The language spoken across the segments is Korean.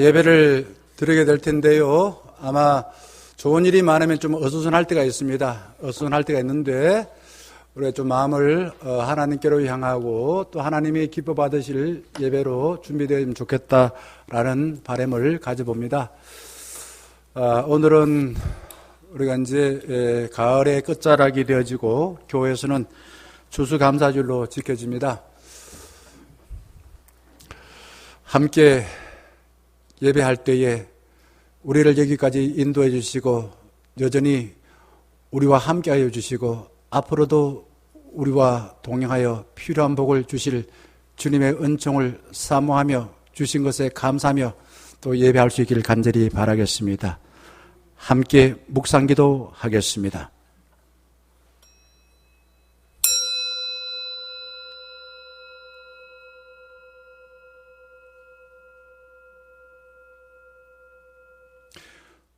예배를 드리게 될 텐데요. 아마 좋은 일이 많으면 좀 어수선할 때가 있습니다. 어수선할 때가 있는데 우리가 좀 마음을 하나님께로 향하고 또 하나님이 기뻐 받으실 예배로 준비되면 좋겠다라는 바람을 가져봅니다. 오늘은 우리가 이제 가을의 끝자락이 되어지고 교회에서는 추수감사절로 지켜집니다. 함께 예배할 때에 우리를 여기까지 인도해 주시고 여전히 우리와 함께하여 주시고 앞으로도 우리와 동행하여 필요한 복을 주실 주님의 은총을 사모하며 주신 것에 감사하며 또 예배할 수 있기를 간절히 바라겠습니다. 함께 묵상기도 하겠습니다.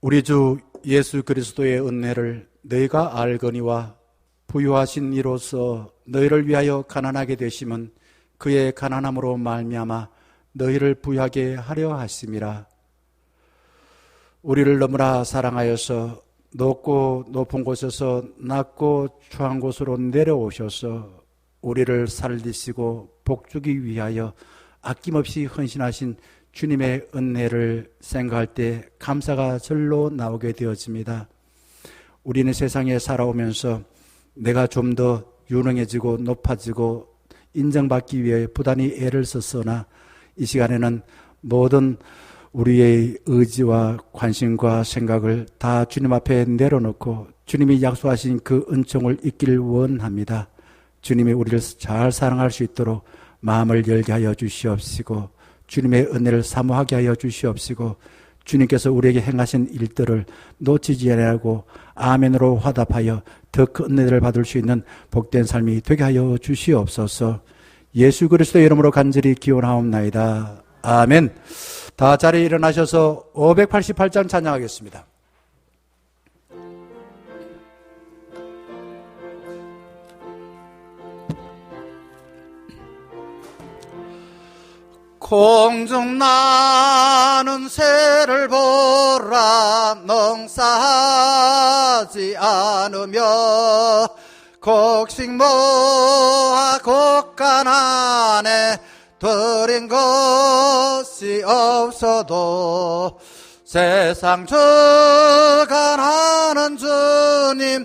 우리 주 예수 그리스도의 은혜를 너희가 알거니와 부유하신 이로써 너희를 위하여 가난하게 되심은 그의 가난함으로 말미암아 너희를 부유하게 하려 하심이라. 우리를 너무나 사랑하여서 높고 높은 곳에서 낮고 추한 곳으로 내려오셔서 우리를 살리시고 복주기 위하여 아낌없이 헌신하신 주님의 은혜를 생각할 때 감사가 절로 나오게 되어집니다. 우리는 세상에 살아오면서 내가 좀 더 유능해지고 높아지고 인정받기 위해 부단히 애를 썼으나 이 시간에는 모든 우리의 의지와 관심과 생각을 다 주님 앞에 내려놓고 주님이 약속하신 그 은총을 잊기를 원합니다. 주님이 우리를 잘 사랑할 수 있도록 마음을 열게 하여 주시옵시고 주님의 은혜를 사모하게 하여 주시옵시고 주님께서 우리에게 행하신 일들을 놓치지 아니하고 아멘으로 화답하여 더 큰 은혜를 받을 수 있는 복된 삶이 되게 하여 주시옵소서. 예수 그리스도의 이름으로 간절히 기원하옵나이다. 아멘. 다 자리에 일어나셔서 588장 찬양하겠습니다. 공중 나는 새를 보라. 농사하지 않으며 곡식 모아 곡간안에 들인 것이 없어도 세상 주관하는 주님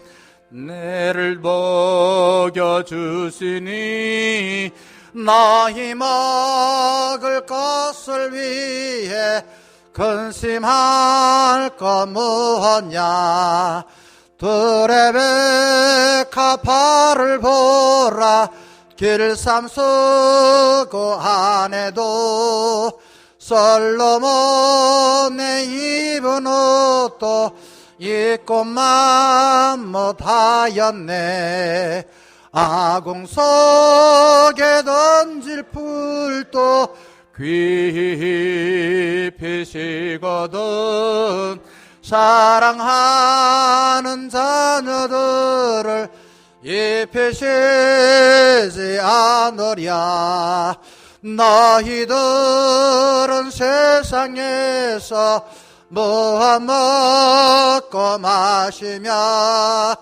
내를 먹여주시니 너희 먹을 것을 위해 근심할 것 무엇냐. 들의 백합화를 보라. 길삼 쓰고 안에도 솔로몬의 입은 옷도 입고만 못하였네. 아궁 속에 던질 풀도 깊이시거든. 사랑하는 자녀들을 입히시지 않으랴. 너희들은 세상에서 무엇 먹고 마시며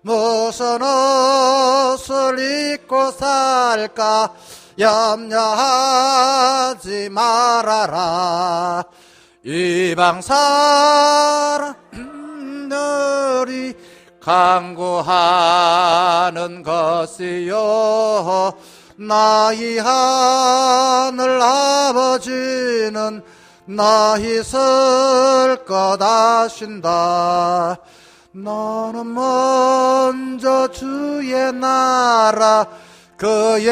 무슨 옷을 입고 살까 염려하지 말아라. 이방 사람들이 간구하는 것이요 너희 하늘 아버지는 너희 쓸 것 아신다. 너는 먼저 주의 나라 그의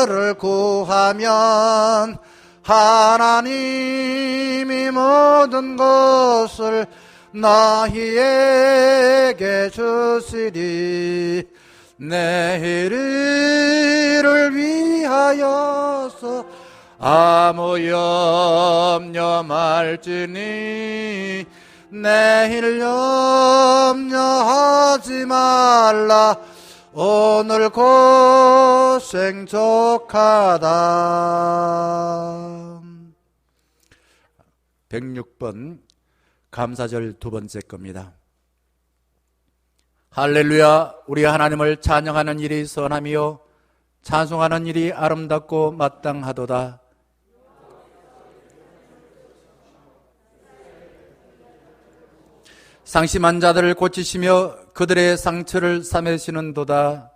의를 구하면 하나님이 모든 것을 너희에게 주시리. 내일을 위하여서 아무 염려 말지니 내일 염려하지 말라. 오늘 고생 족하다. 106번 감사절 두 번째 겁니다. 할렐루야. 우리 하나님을 찬양하는 일이 선함이요 찬송하는 일이 아름답고 마땅하도다. 상심한 자들을 고치시며 그들의 상처를 싸매시는도다.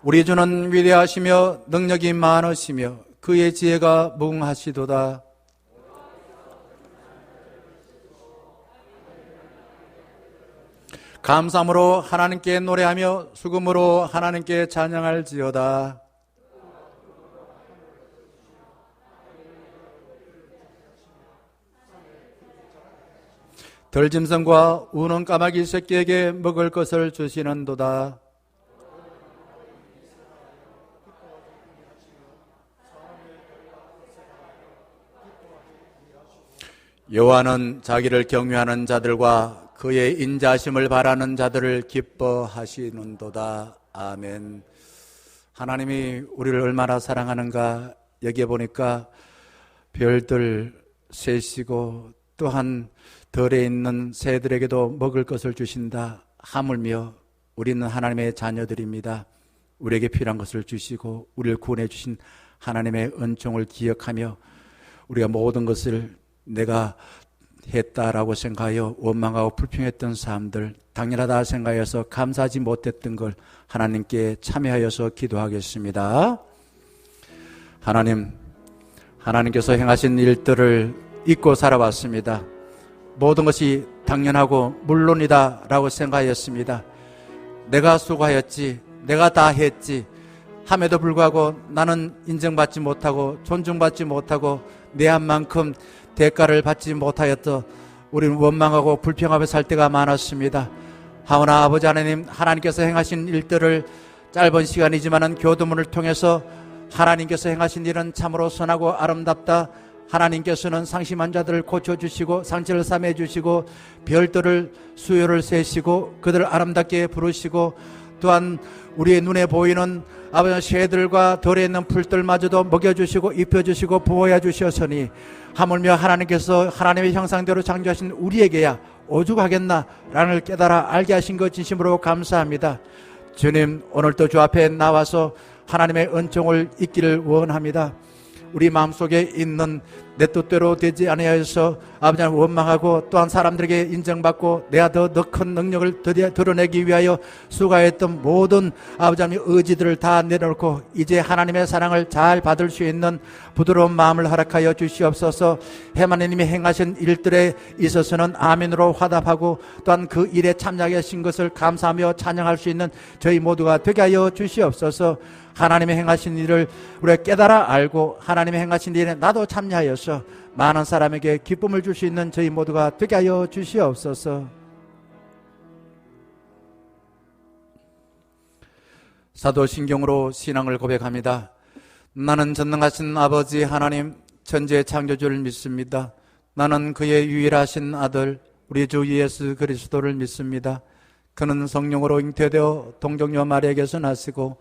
우리 주는 위대하시며 능력이 많으시며 그의 지혜가 무궁하시도다. 감사함으로 하나님께 노래하며 수금으로 하나님께 찬양할지어다. 들짐승과 우는 까마귀 새끼에게 먹을 것을 주시는도다. 여호와는 자기를 경외하는 자들과 그의 인자심을 바라는 자들을 기뻐하시는도다. 아멘. 하나님이 우리를 얼마나 사랑하는가 여기에 보니까 별들 세시고 또한 덜에 있는 새들에게도 먹을 것을 주신다. 하물며 우리는 하나님의 자녀들입니다. 우리에게 필요한 것을 주시고 우리를 구원해 주신 하나님의 은총을 기억하며 우리가 모든 것을 내가 했다라고 생각하여 원망하고 불평했던 사람들, 당연하다 생각해서 감사하지 못했던 걸 하나님께 참여하여서 기도하겠습니다. 하나님께서 행하신 일들을 잊고 살아왔습니다. 모든 것이 당연하고 물론이다 라고 생각하였습니다. 내가 수고하였지, 내가 다 했지 함에도 불구하고 나는 인정받지 못하고 존중받지 못하고 내 한 만큼 대가를 받지 못하였더 우리는 원망하고 불평하며 살 때가 많았습니다. 하오나 아버지 하나님, 하나님께서 행하신 일들을 짧은 시간이지만은 교도문을 통해서 하나님께서 행하신 일은 참으로 선하고 아름답다. 하나님께서는 상심한 자들을 고쳐주시고 상처를 싸매주시고 별들을 수요를 세시고 그들을 아름답게 부르시고 또한 우리의 눈에 보이는 아버지 새들과 덜에 있는 풀들마저도 먹여주시고 입혀주시고 보호해 주셨으니 하물며 하나님께서 하나님의 형상대로 창조하신 우리에게야 오죽하겠나라는 깨달아 알게 하신 것 진심으로 감사합니다. 주님, 오늘도 주 앞에 나와서 하나님의 은총을 잊기를 원합니다. 우리 마음속에 있는 내 뜻대로 되지 아니하여서 아버지 하나님 원망하고 또한 사람들에게 인정받고 내가 더 큰 능력을 드러내기 위하여 수고했던 모든 아버지 하나님의 의지들을 다 내려놓고 이제 하나님의 사랑을 잘 받을 수 있는 부드러운 마음을 허락하여 주시옵소서. 하나님이 행하신 일들에 있어서는 아멘으로 화답하고 또한 그 일에 참여하신 것을 감사하며 찬양할 수 있는 저희 모두가 되게 하여 주시옵소서. 하나님의 행하신 일을 우리가 깨달아 알고 하나님의 행하신 일에 나도 참여하여서 많은 사람에게 기쁨을 줄 수 있는 저희 모두가 되게 하여 주시옵소서. 사도신경으로 신앙을 고백합니다. 나는 전능하신 아버지 하나님 천지의 창조주를 믿습니다. 나는 그의 유일하신 아들 우리 주 예수 그리스도를 믿습니다. 그는 성령으로 잉태되어 동정녀 마리아에게서 나시고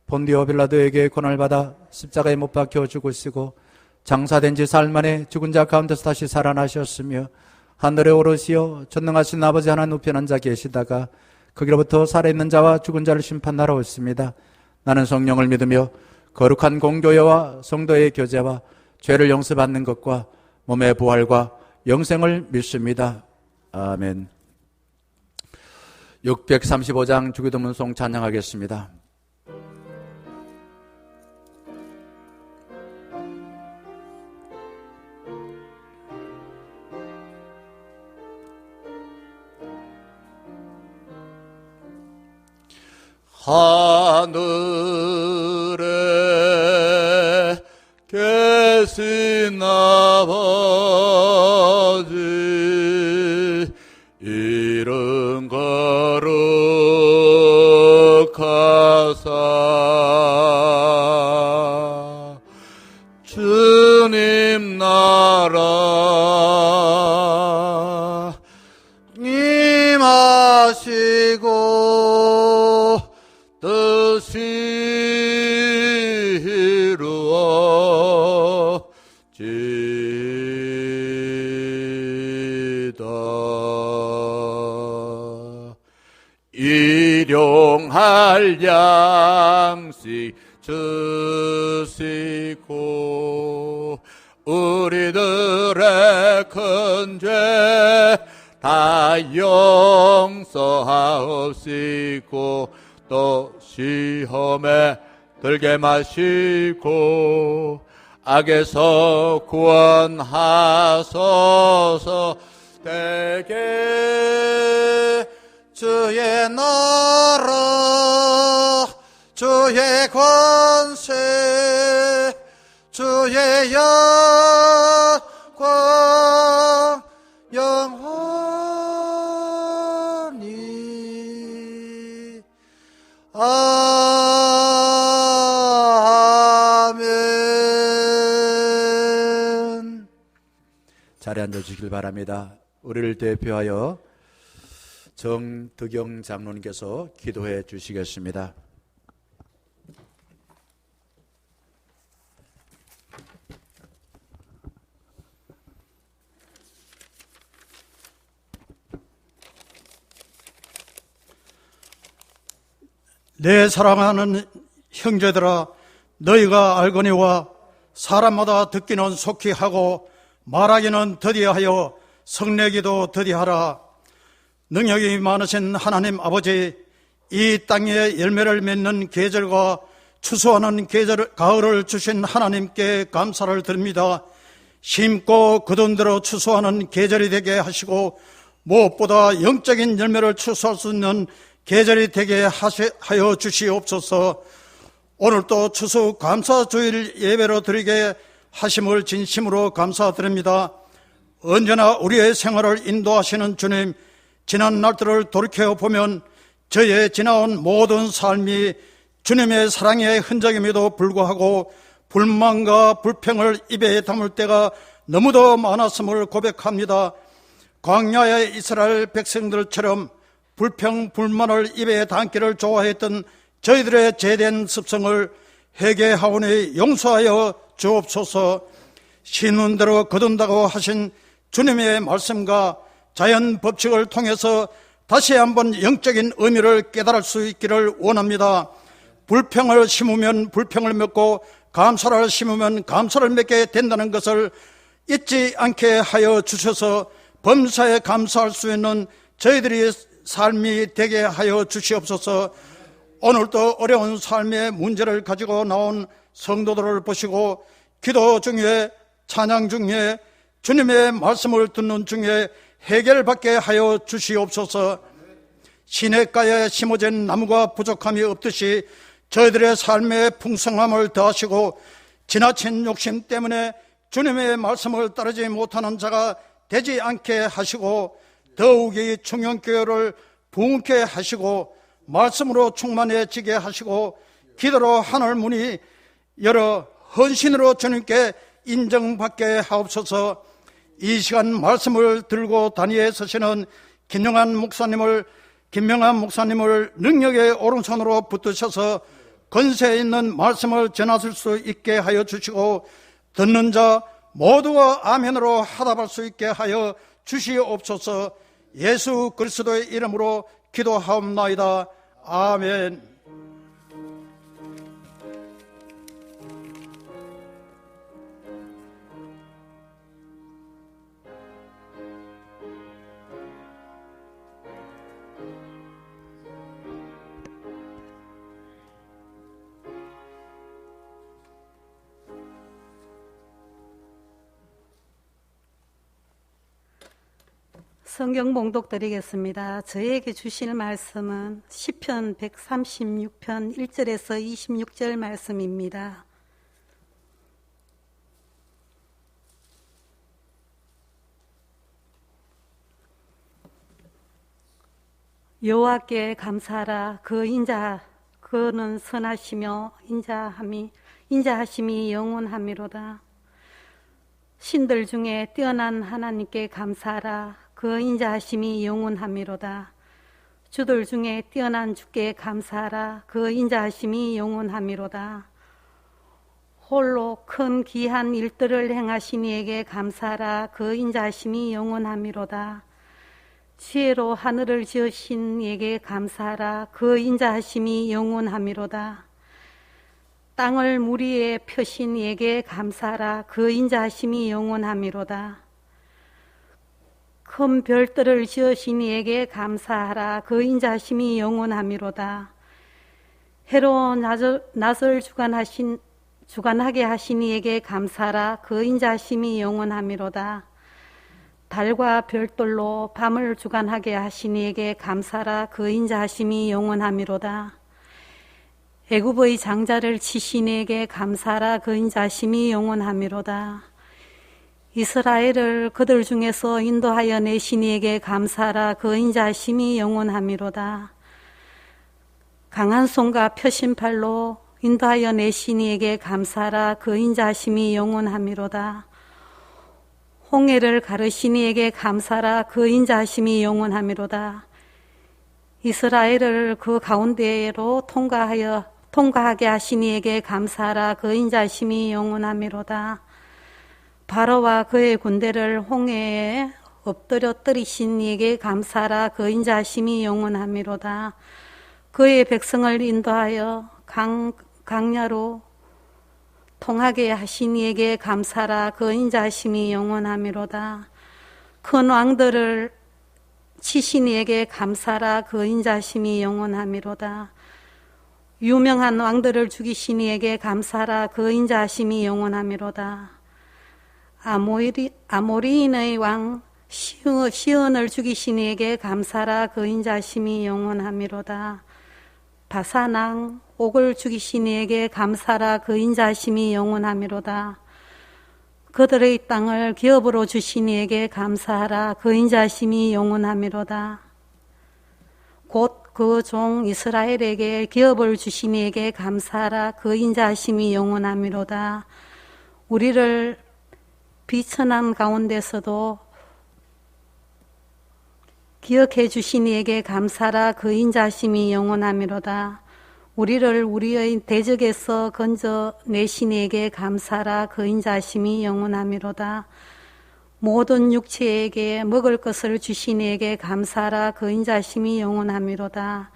본디오 빌라도에게 고난을 받아 십자가에 못 박혀 죽으시고 장사된 지 사흘 만에 죽은 자 가운데서 다시 살아나셨으며 하늘에 오르시어 전능하신 아버지 하나님 우편에 앉아 계시다가 거기로부터 살아있는 자와 죽은 자를 심판하러 오십니다. 나는 성령을 믿으며 거룩한 공교회와 성도의 교제와 죄를 용서받는 것과 몸의 부활과 영생을 믿습니다. 아멘. 635장 주기도문송 찬양하겠습니다. 하늘에 계신 아버지 이름 거룩하사 주님 나라 임하시고 뜻이 일용할 양식 주시고 우리들의 큰 죄 다 용서하옵시고 또 시험에 들게 마시고 악에서 구원하소서. 대개 주의 나라 주의 권세 주의 영광 영원히 아멘. 자리에 앉아주시길 바랍니다. 우리를 대표하여 정덕영 장로님께서 기도해 주시겠습니다. 내 사랑하는 형제들아, 너희가 알거니와 사람마다 듣기는 속히 하고 말하기는 더디하여 성내기도 더디하라. 능력이 많으신 하나님 아버지, 이 땅에 열매를 맺는 계절과 추수하는 계절, 가을을 주신 하나님께 감사를 드립니다. 심고 거둔 대로 추수하는 계절이 되게 하시고 무엇보다 영적인 열매를 추수할 수 있는 계절이 되게 하여 주시옵소서. 오늘도 추수 감사주일 예배로 드리게 하심을 진심으로 감사드립니다. 언제나 우리의 생활을 인도하시는 주님, 지난 날들을 돌이켜보면 저의 지나온 모든 삶이 주님의 사랑의 흔적임에도 불구하고 불만과 불평을 입에 담을 때가 너무도 많았음을 고백합니다. 광야의 이스라엘 백성들처럼 불평, 불만을 입에 담기를 좋아했던 저희들의 죄된 습성을 회개하오니 용서하여 주옵소서. 신은 대로 거둔다고 하신 주님의 말씀과 자연 법칙을 통해서 다시 한번 영적인 의미를 깨달을 수 있기를 원합니다. 불평을 심으면 불평을 맺고 감사를 심으면 감사를 맺게 된다는 것을 잊지 않게 하여 주셔서 범사에 감사할 수 있는 저희들이 삶이 되게 하여 주시옵소서. 오늘도 어려운 삶의 문제를 가지고 나온 성도들을 보시고 기도 중에, 찬양 중에, 주님의 말씀을 듣는 중에 해결받게 하여 주시옵소서. 시냇가에 심어진 나무가 부족함이 없듯이 저희들의 삶의 풍성함을 더하시고 지나친 욕심 때문에 주님의 말씀을 따르지 못하는 자가 되지 않게 하시고 더욱이 충영교회를 부흥케 하시고 말씀으로 충만해지게 하시고 기도로 하늘 문이 열어 헌신으로 주님께 인정받게 하옵소서. 이 시간 말씀을 들고 단위에 서시는 김명한 목사님을 능력의 오른손으로 붙드셔서 권세 있는 말씀을 전하실 수 있게 하여 주시고 듣는 자 모두가 아멘으로 화답할 수 있게 하여 주시옵소서. 예수 그리스도의 이름으로 기도하옵나이다. 아멘. 성경 봉독 드리겠습니다. 저에게 주실 말씀은 시편 136편 1절에서 26절 말씀입니다. 여호와께 감사하라. 그는 선하시며 인자하심이 영원함이로다. 신들 중에 뛰어난 하나님께 감사하라. 그 인자하심이 영원함이로다. 주들 중에 뛰어난 주께 감사하라. 그 인자하심이 영원함이로다. 홀로 큰 귀한 일들을 행하신 이에게 감사하라. 그 인자하심이 영원함이로다. 지혜로 하늘을 지으신 이에게 감사하라. 그 인자하심이 영원하미로다. 땅을 물 위에 펴신 이에게 감사하라. 그 인자하심이 영원하미로다. 큰 별들을 지으신 이에게 감사하라. 그 인자하심이 영원하미로다. 해로 낮을 주관하게 하신 이에게 감사하라. 그 인자하심이 영원하미로다. 달과 별들로 밤을 주관하게 하신 이에게 감사하라. 그 인자하심이 영원하미로다. 애굽의 장자를 치신 이에게 감사하라. 그 인자하심이 영원하미로다. 이스라엘을 그들 중에서 인도하여 내신 이에게 감사하라. 그 인자하심이 영원하미로다. 강한 손과 펴신 팔로 인도하여 내신 이에게 감사하라. 그 인자하심이 영원하미로다. 홍해를 가르신 이에게 감사하라. 그 인자하심이 영원하미로다. 이스라엘을 그 가운데로 통과하게 하신 이에게 감사하라. 그 인자하심이 영원하미로다. 바로와 그의 군대를 홍해에 엎드려뜨리신 이에게 감사하라. 그 인자하심이 영원하미로다. 그의 백성을 인도하여 강야로 통하게 하신 이에게 감사하라. 그 인자하심이 영원하미로다. 큰 왕들을 치신 이에게 감사하라. 그 인자하심이 영원하미로다. 유명한 왕들을 죽이신 이에게 감사하라. 그 인자하심이 영원하미로다. 아모리인의 왕 시온을 죽이신 이에게 감사하라. 그 인자하심이 영원하미로다. 바산왕 옥을 죽이신 이에게 감사하라. 그 인자하심이 영원하미로다. 그들의 땅을 기업으로 주신 이에게 감사하라. 그 인자하심이 영원하미로다. 곧 그 종 이스라엘에게 기업을 주신 이에게 감사하라. 그 인자하심이 영원하미로다. 우리를 비천한 가운데서도 기억해 주신 이에게 감사하라. 그 인자하심이 영원하미로다. 우리를 우리의 대적에서 건져내신 이에게 감사하라. 그 인자하심이 영원하미로다. 모든 육체에게 먹을 것을 주신 이에게 감사하라. 그 인자하심이 영원하미로다.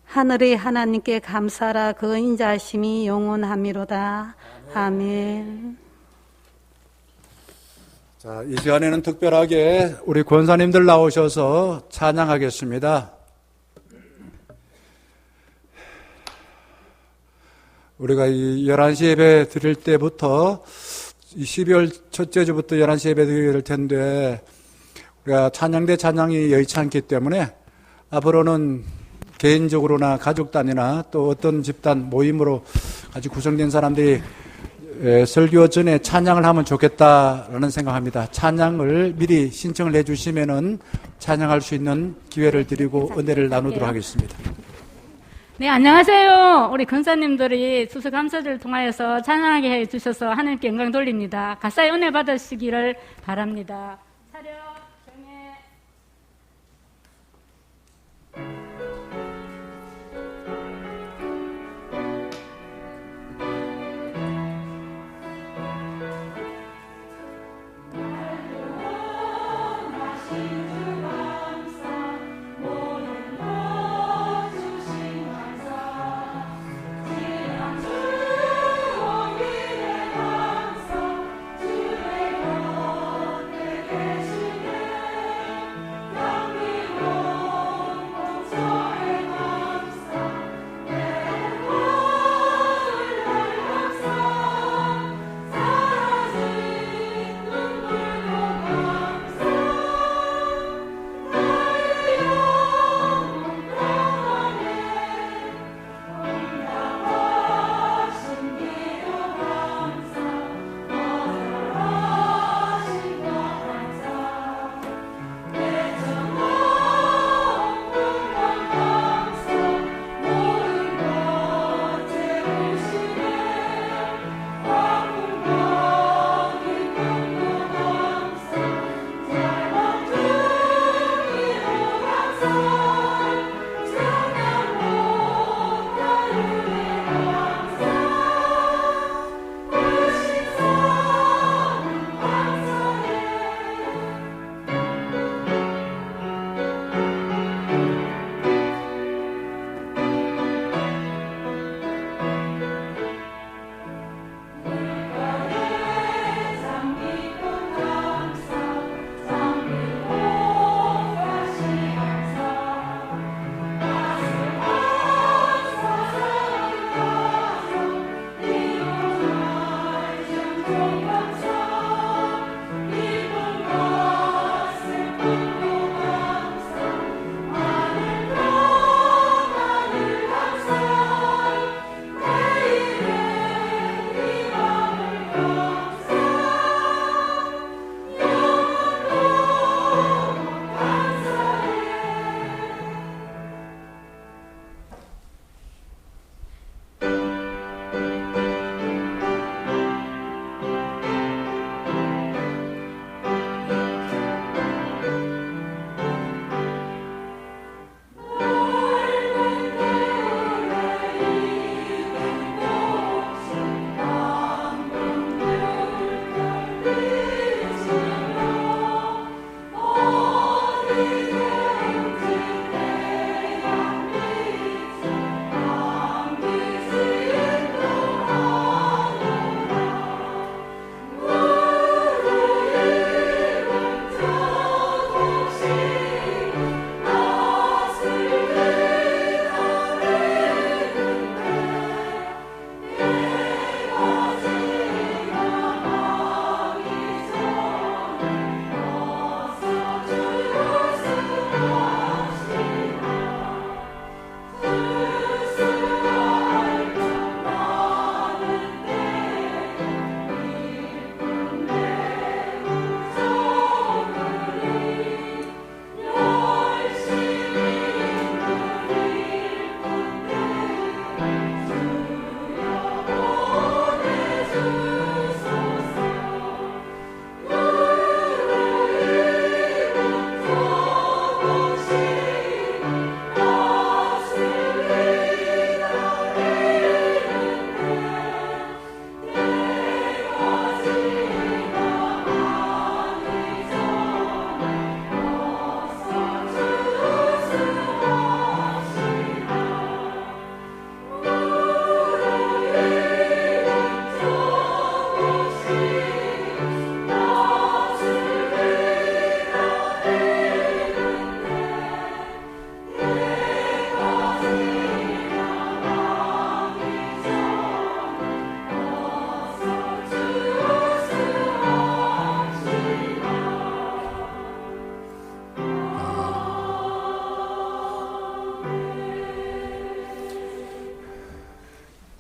하늘의 하나님께 감사하라. 그 인자하심이 영원하미로다. 아멘. 자, 이 시간에는 특별하게 우리 권사님들 나오셔서 찬양하겠습니다. 우리가 이 11시 예배 드릴 때부터 12월 첫째 주부터 11시 예배 드릴 텐데 우리가 찬양대 찬양이 여의치 않기 때문에 앞으로는 개인적으로나 가족 단위나 또 어떤 집단 모임으로 아주 구성된 사람들이 설교 전에 찬양을 하면 좋겠다라는 생각합니다. 찬양을 미리 신청을 해주시면은 찬양할 수 있는 기회를 드리고 은혜를 나누도록 하겠습니다. 네, 안녕하세요. 우리 권사님들이 수수감사절을 통하여서 찬양하게 해주셔서 하나님께 영광 돌립니다. 가사의 은혜 받으시기를 바랍니다. 차렷, 경례. 주의 곁에 계시네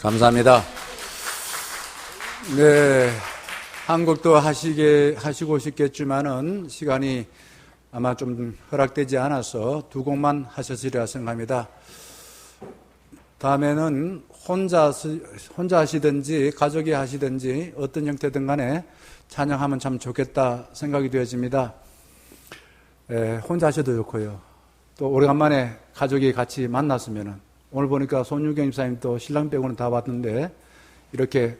감사합니다. 네, 한국도 하시고 싶겠지만은 시간이 아마 좀 허락되지 않아서 두 곡만 하셨으리라 생각합니다. 다음에는 혼자 하시든지 가족이 하시든지 어떤 형태든 간에 찬양하면 참 좋겠다 생각이 되어집니다. 혼자 하셔도 좋고요. 또 오래간만에 가족이 같이 만났으면은 오늘 보니까 손유경 집사님 또 신랑 빼고는 다 왔는데 이렇게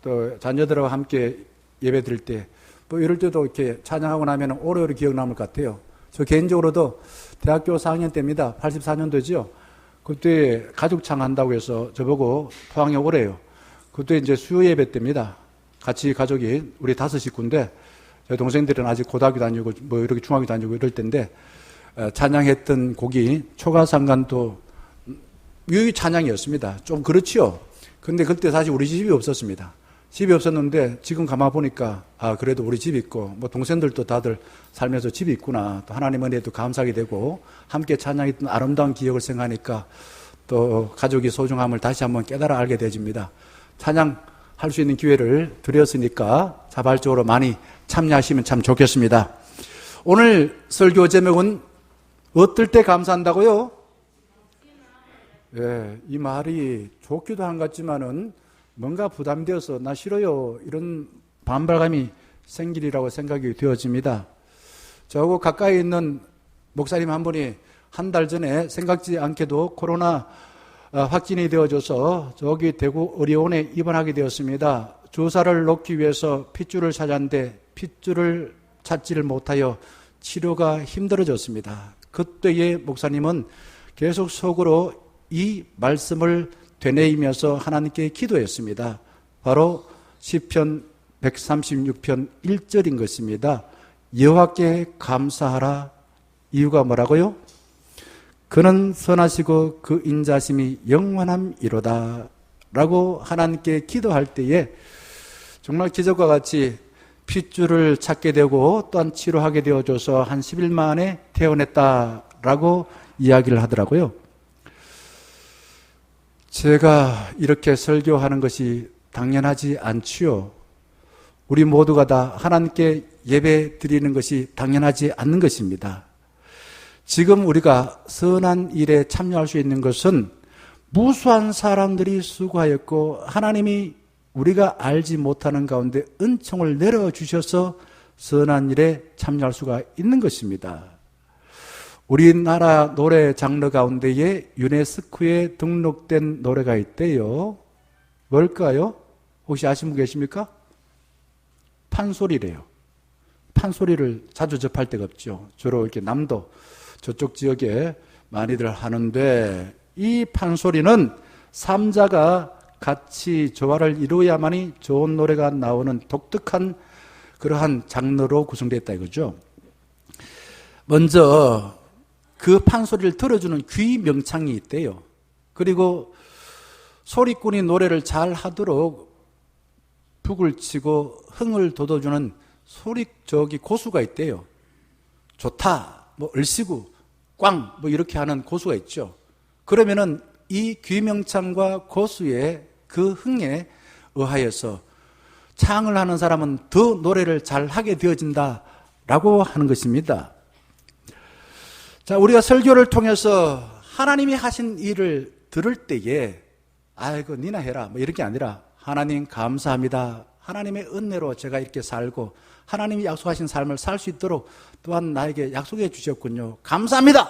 또 자녀들하고 함께 예배 드릴 때 뭐 이럴 때도 이렇게 찬양하고 나면 오래오래 기억 남을 것 같아요. 저 개인적으로도 대학교 4학년 때입니다. 84년도죠. 그때 가족창 한다고 해서 저보고 포항에 오래요. 그때 이제 수요 예배 때입니다. 같이 가족이 우리 5 식구인데 저희 동생들은 아직 고등학교 다니고 뭐 이렇게 중학교 다니고 이럴 때인데 찬양했던 곡이 초가상간도 유의 찬양이었습니다. 좀 그렇지요. 근데 그때 사실 우리 집이 없었습니다. 집이 없었는데 지금 가만 보니까 그래도 우리 집이 있고 뭐 동생들도 다들 살면서 집이 있구나. 또 하나님 은혜도 감사하게 되고 함께 찬양했던 아름다운 기억을 생각하니까 또 가족의 소중함을 다시 한번 깨달아 알게 되집니다. 찬양할 수 있는 기회를 드렸으니까 자발적으로 많이 참여하시면 참 좋겠습니다. 오늘 설교 제목은 어떨 때 감사한다고요? 예, 이 말이 좋기도 한 것 같지만은 뭔가 부담되어서 나 싫어요 이런 반발감이 생기리라고 생각이 되어집니다. 저하고 가까이 있는 목사님 한 분이 한 달 전에 생각지 않게도 코로나 확진이 되어져서 저기 대구 의료원에 입원하게 되었습니다. 주사를 놓기 위해서 핏줄을 찾았는데 핏줄을 찾지를 못하여 치료가 힘들어졌습니다. 그때의 목사님은 계속 속으로 이 말씀을 되뇌이면서 하나님께 기도했습니다. 바로 시편 136편 1절인 것입니다. 여호와께 감사하라. 이유가 뭐라고요? 그는 선하시고 그 인자심이 영원함이로다 라고 하나님께 기도할 때에 정말 기적과 같이 핏줄을 찾게 되고 또한 치료하게 되어줘서 한 10일 만에 퇴원했다라고 이야기를 하더라고요. 제가 이렇게 설교하는 것이 당연하지 않지요. 우리 모두가 다 하나님께 예배 드리는 것이 당연하지 않는 것입니다. 지금 우리가 선한 일에 참여할 수 있는 것은 무수한 사람들이 수고하였고 하나님이 우리가 알지 못하는 가운데 은총을 내려주셔서 선한 일에 참여할 수가 있는 것입니다. 우리나라 노래 장르 가운데에 유네스코에 등록된 노래가 있대요. 뭘까요? 혹시 아시는 분 계십니까? 판소리래요. 판소리를 자주 접할 데가 없죠. 주로 이렇게 남도 저쪽 지역에 많이들 하는데 이 판소리는 3자가 같이 조화를 이루어야만이 좋은 노래가 나오는 독특한 그러한 장르로 구성되어 있다 이거죠. 먼저 그 판소리를 들어주는 귀 명창이 있대요. 그리고 소리꾼이 노래를 잘 하도록 북을 치고 흥을 돋워주는 고수가 있대요. 좋다, 뭐 얼씨구, 꽝, 뭐 이렇게 하는 고수가 있죠. 그러면은 이 귀명창과 고수의 그 흥에 의하여서 창을 하는 사람은 더 노래를 잘 하게 되어진다라고 하는 것입니다. 자, 우리가 설교를 통해서 하나님이 하신 일을 들을 때에 아이고 니나 해라 뭐 이런 게 아니라 하나님 감사합니다. 하나님의 은혜로 제가 이렇게 살고 하나님이 약속하신 삶을 살 수 있도록 또한 나에게 약속해 주셨군요. 감사합니다.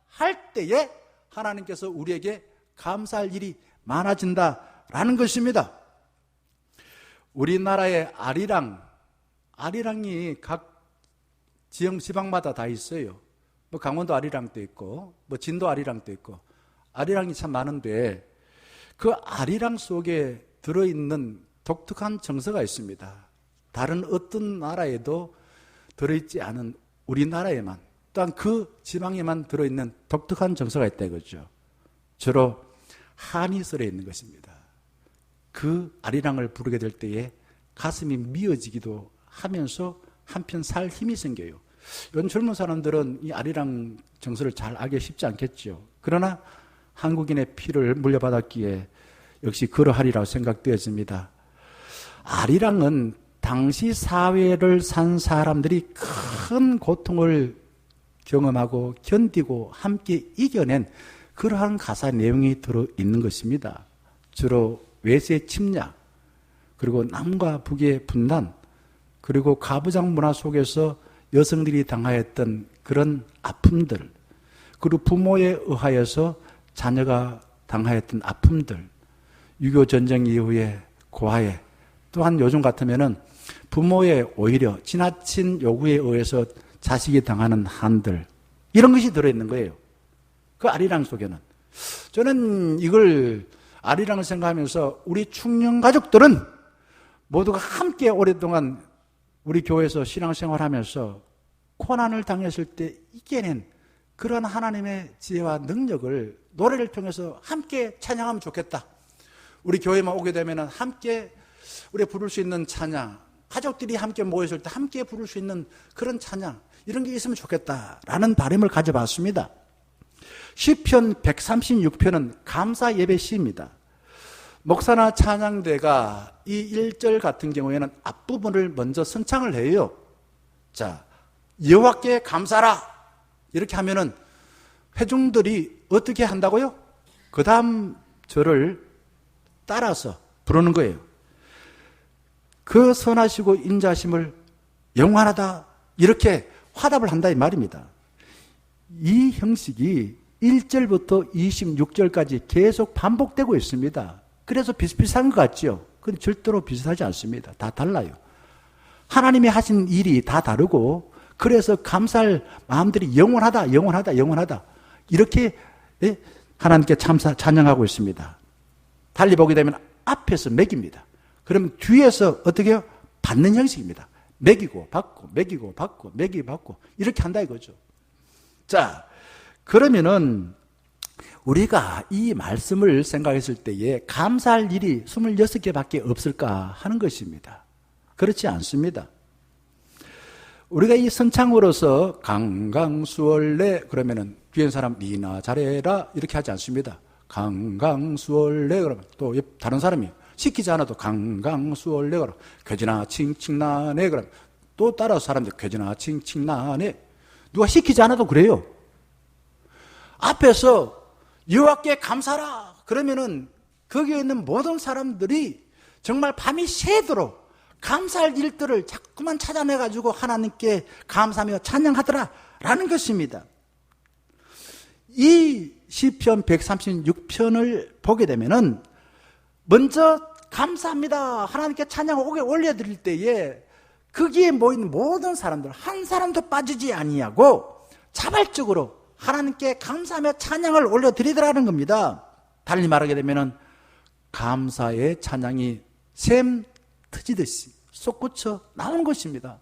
할 때에 하나님께서 우리에게 감사할 일이 많아진다라는 것입니다. 우리나라의 아리랑이 각 지방마다 다 있어요. 뭐 강원도 아리랑도 있고 뭐 진도 아리랑도 있고 아리랑이 참 많은데 그 아리랑 속에 들어있는 독특한 정서가 있습니다. 다른 어떤 나라에도 들어있지 않은 우리나라에만 또한 그 지방에만 들어있는 독특한 정서가 있다 이거죠. 주로 한이설에 있는 것입니다. 그 아리랑을 부르게 될 때에 가슴이 미어지기도 하면서 한편 살 힘이 생겨요. 이런 젊은 사람들은 이 아리랑 정서를 잘 알기 쉽지 않겠죠. 그러나 한국인의 피를 물려받았기에 역시 그러하리라고 생각되어집니다. 아리랑은 당시 사회를 산 사람들이 큰 고통을 경험하고 견디고 함께 이겨낸 그러한 가사 내용이 들어있는 것입니다. 주로 외세 침략, 그리고 남과 북의 분단, 그리고 가부장 문화 속에서 여성들이 당하였던 그런 아픔들, 그리고 부모에 의하여서 자녀가 당하였던 아픔들, 6.25 전쟁 이후에 고아에, 또한 요즘 같으면은 부모의 오히려 지나친 요구에 의해서 자식이 당하는 한들, 이런 것이 들어있는 거예요. 그 아리랑 속에는. 저는 이걸 아리랑을 생각하면서 우리 충령 가족들은 모두가 함께 오랫동안 우리 교회에서 신앙생활하면서 고난을 당했을 때 이겨낸 그런 하나님의 지혜와 능력을 노래를 통해서 함께 찬양하면 좋겠다. 우리 교회만 오게 되면 함께 우리 부를 수 있는 찬양, 가족들이 함께 모였을 때 함께 부를 수 있는 그런 찬양, 이런 게 있으면 좋겠다라는 바람을 가져봤습니다. 시편 136편은 감사 예배 시입니다. 목사나 찬양대가 이 1절 같은 경우에는 앞부분을 먼저 선창을 해요. 자, 여호와께 감사라 이렇게 하면은 회중들이 어떻게 한다고요? 그 다음 절을 따라서 부르는 거예요. 그 선하시고 인자심을 영원하다 이렇게 화답을 한다 이 말입니다. 이 형식이 1절부터 26절까지 계속 반복되고 있습니다. 그래서 비슷비슷한 것 같죠? 그건 절대로 비슷하지 않습니다. 다 달라요. 하나님이 하신 일이 다 다르고, 그래서 감사할 마음들이 영원하다, 영원하다, 영원하다 이렇게 하나님께 찬양하고 있습니다. 달리 보게 되면 앞에서 먹입니다. 그러면 뒤에서 어떻게 해요? 받는 형식입니다. 먹이고 받고 먹이고 받고 먹이고 받고 이렇게 한다 이거죠. 자, 그러면은 우리가 이 말씀을 생각했을 때에 감사할 일이 26개밖에 없을까 하는 것입니다. 그렇지 않습니다. 우리가 이 선창으로서 강강수월래 그러면은 뒤에 사람 니나 잘해라 이렇게 하지 않습니다. 강강수월래 그러면 또 다른 사람이 시키지 않아도 강강수월래 그러면 괴지나 칭칭나네 그러면 또 따라서 사람들 괴지나 칭칭나네 누가 시키지 않아도 그래요. 앞에서 여호와께 감사라 그러면은 거기에 있는 모든 사람들이 정말 밤이 새도록 감사할 일들을 자꾸만 찾아내가지고 하나님께 감사하며 찬양하더라라는 것입니다. 이 시편 136편을 보게 되면은 먼저 감사합니다 하나님께 찬양을 올려드릴 때에 거기에 모인 모든 사람들 한 사람도 빠지지 아니하고 자발적으로 하나님께 감사하며 찬양을 올려드리더라는 겁니다. 달리 말하게 되면은 감사의 찬양이 샘 터지듯이 솟구쳐 나오는 것입니다.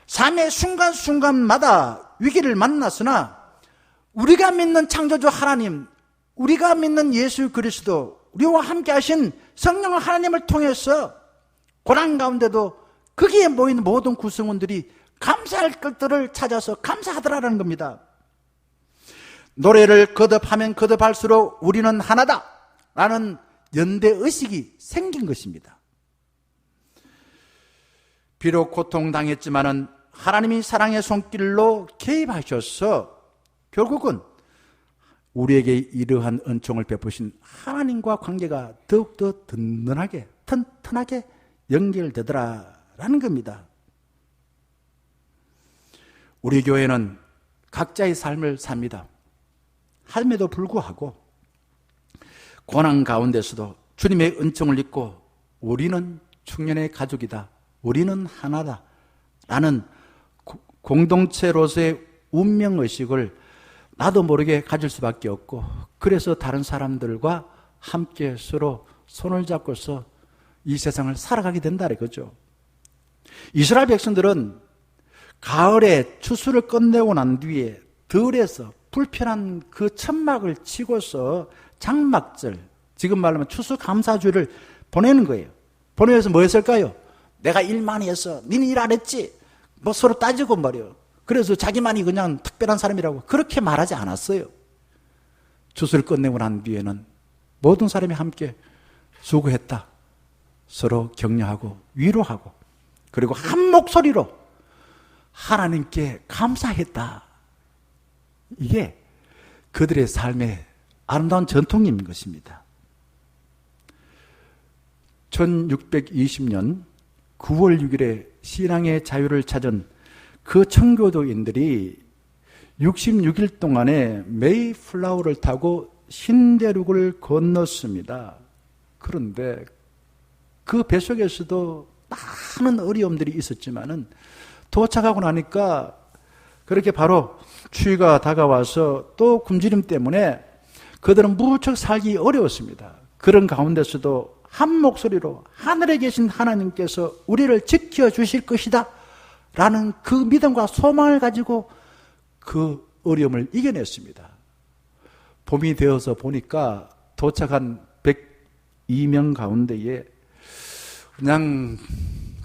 삶의 순간순간마다 위기를 만났으나 우리가 믿는 창조주 하나님, 우리가 믿는 예수 그리스도, 우리와 함께 하신 성령 하나님을 통해서 고난 가운데도 거기에 모인 모든 구성원들이 감사할 것들을 찾아서 감사하더라는 겁니다. 노래를 거듭하면 거듭할수록 우리는 하나다 라는 연대의식이 생긴 것입니다. 비록 고통당했지만은 하나님이 사랑의 손길로 개입하셔서 결국은 우리에게 이러한 은총을 베푸신 하나님과 관계가 더욱더 든든하게 튼튼하게 연결되더라라는 겁니다. 우리 교회는 각자의 삶을 삽니다. 함에도 불구하고 고난 가운데서도 주님의 은총을 입고 우리는 충년의 가족이다, 우리는 하나다 라는 공동체로서의 운명의식을 나도 모르게 가질 수밖에 없고, 그래서 다른 사람들과 함께 서로 손을 잡고서 이 세상을 살아가게 된다 이거죠. 이스라엘 백성들은 가을에 추수를 끝내고 난 뒤에 들에서 불편한 그 천막을 치고서 장막절, 지금 말하면 추수감사주를 보내는 거예요. 보내면서 뭐 했을까요? 내가 일 많이 했어, 니는 일 안 했지, 뭐 서로 따지고 말이요. 그래서 자기만이 그냥 특별한 사람이라고 그렇게 말하지 않았어요. 추수를 끝내고 난 뒤에는 모든 사람이 함께 수고했다. 서로 격려하고 위로하고 그리고 한 목소리로 하나님께 감사했다. 이게 그들의 삶의 아름다운 전통인 것입니다. 1620년 9월 6일에 신앙의 자유를 찾은 그 청교도인들이 66일 동안에 메이플라워를 타고 신대륙을 건넜습니다. 그런데 그 뱃속에서도 많은 어려움들이 있었지만은 도착하고 나니까 그렇게 바로 추위가 다가와서 또 굶주림 때문에 그들은 무척 살기 어려웠습니다. 그런 가운데서도 한 목소리로 하늘에 계신 하나님께서 우리를 지켜주실 것이다 라는 그 믿음과 소망을 가지고 그 어려움을 이겨냈습니다. 봄이 되어서 보니까 도착한 102명 가운데에 그냥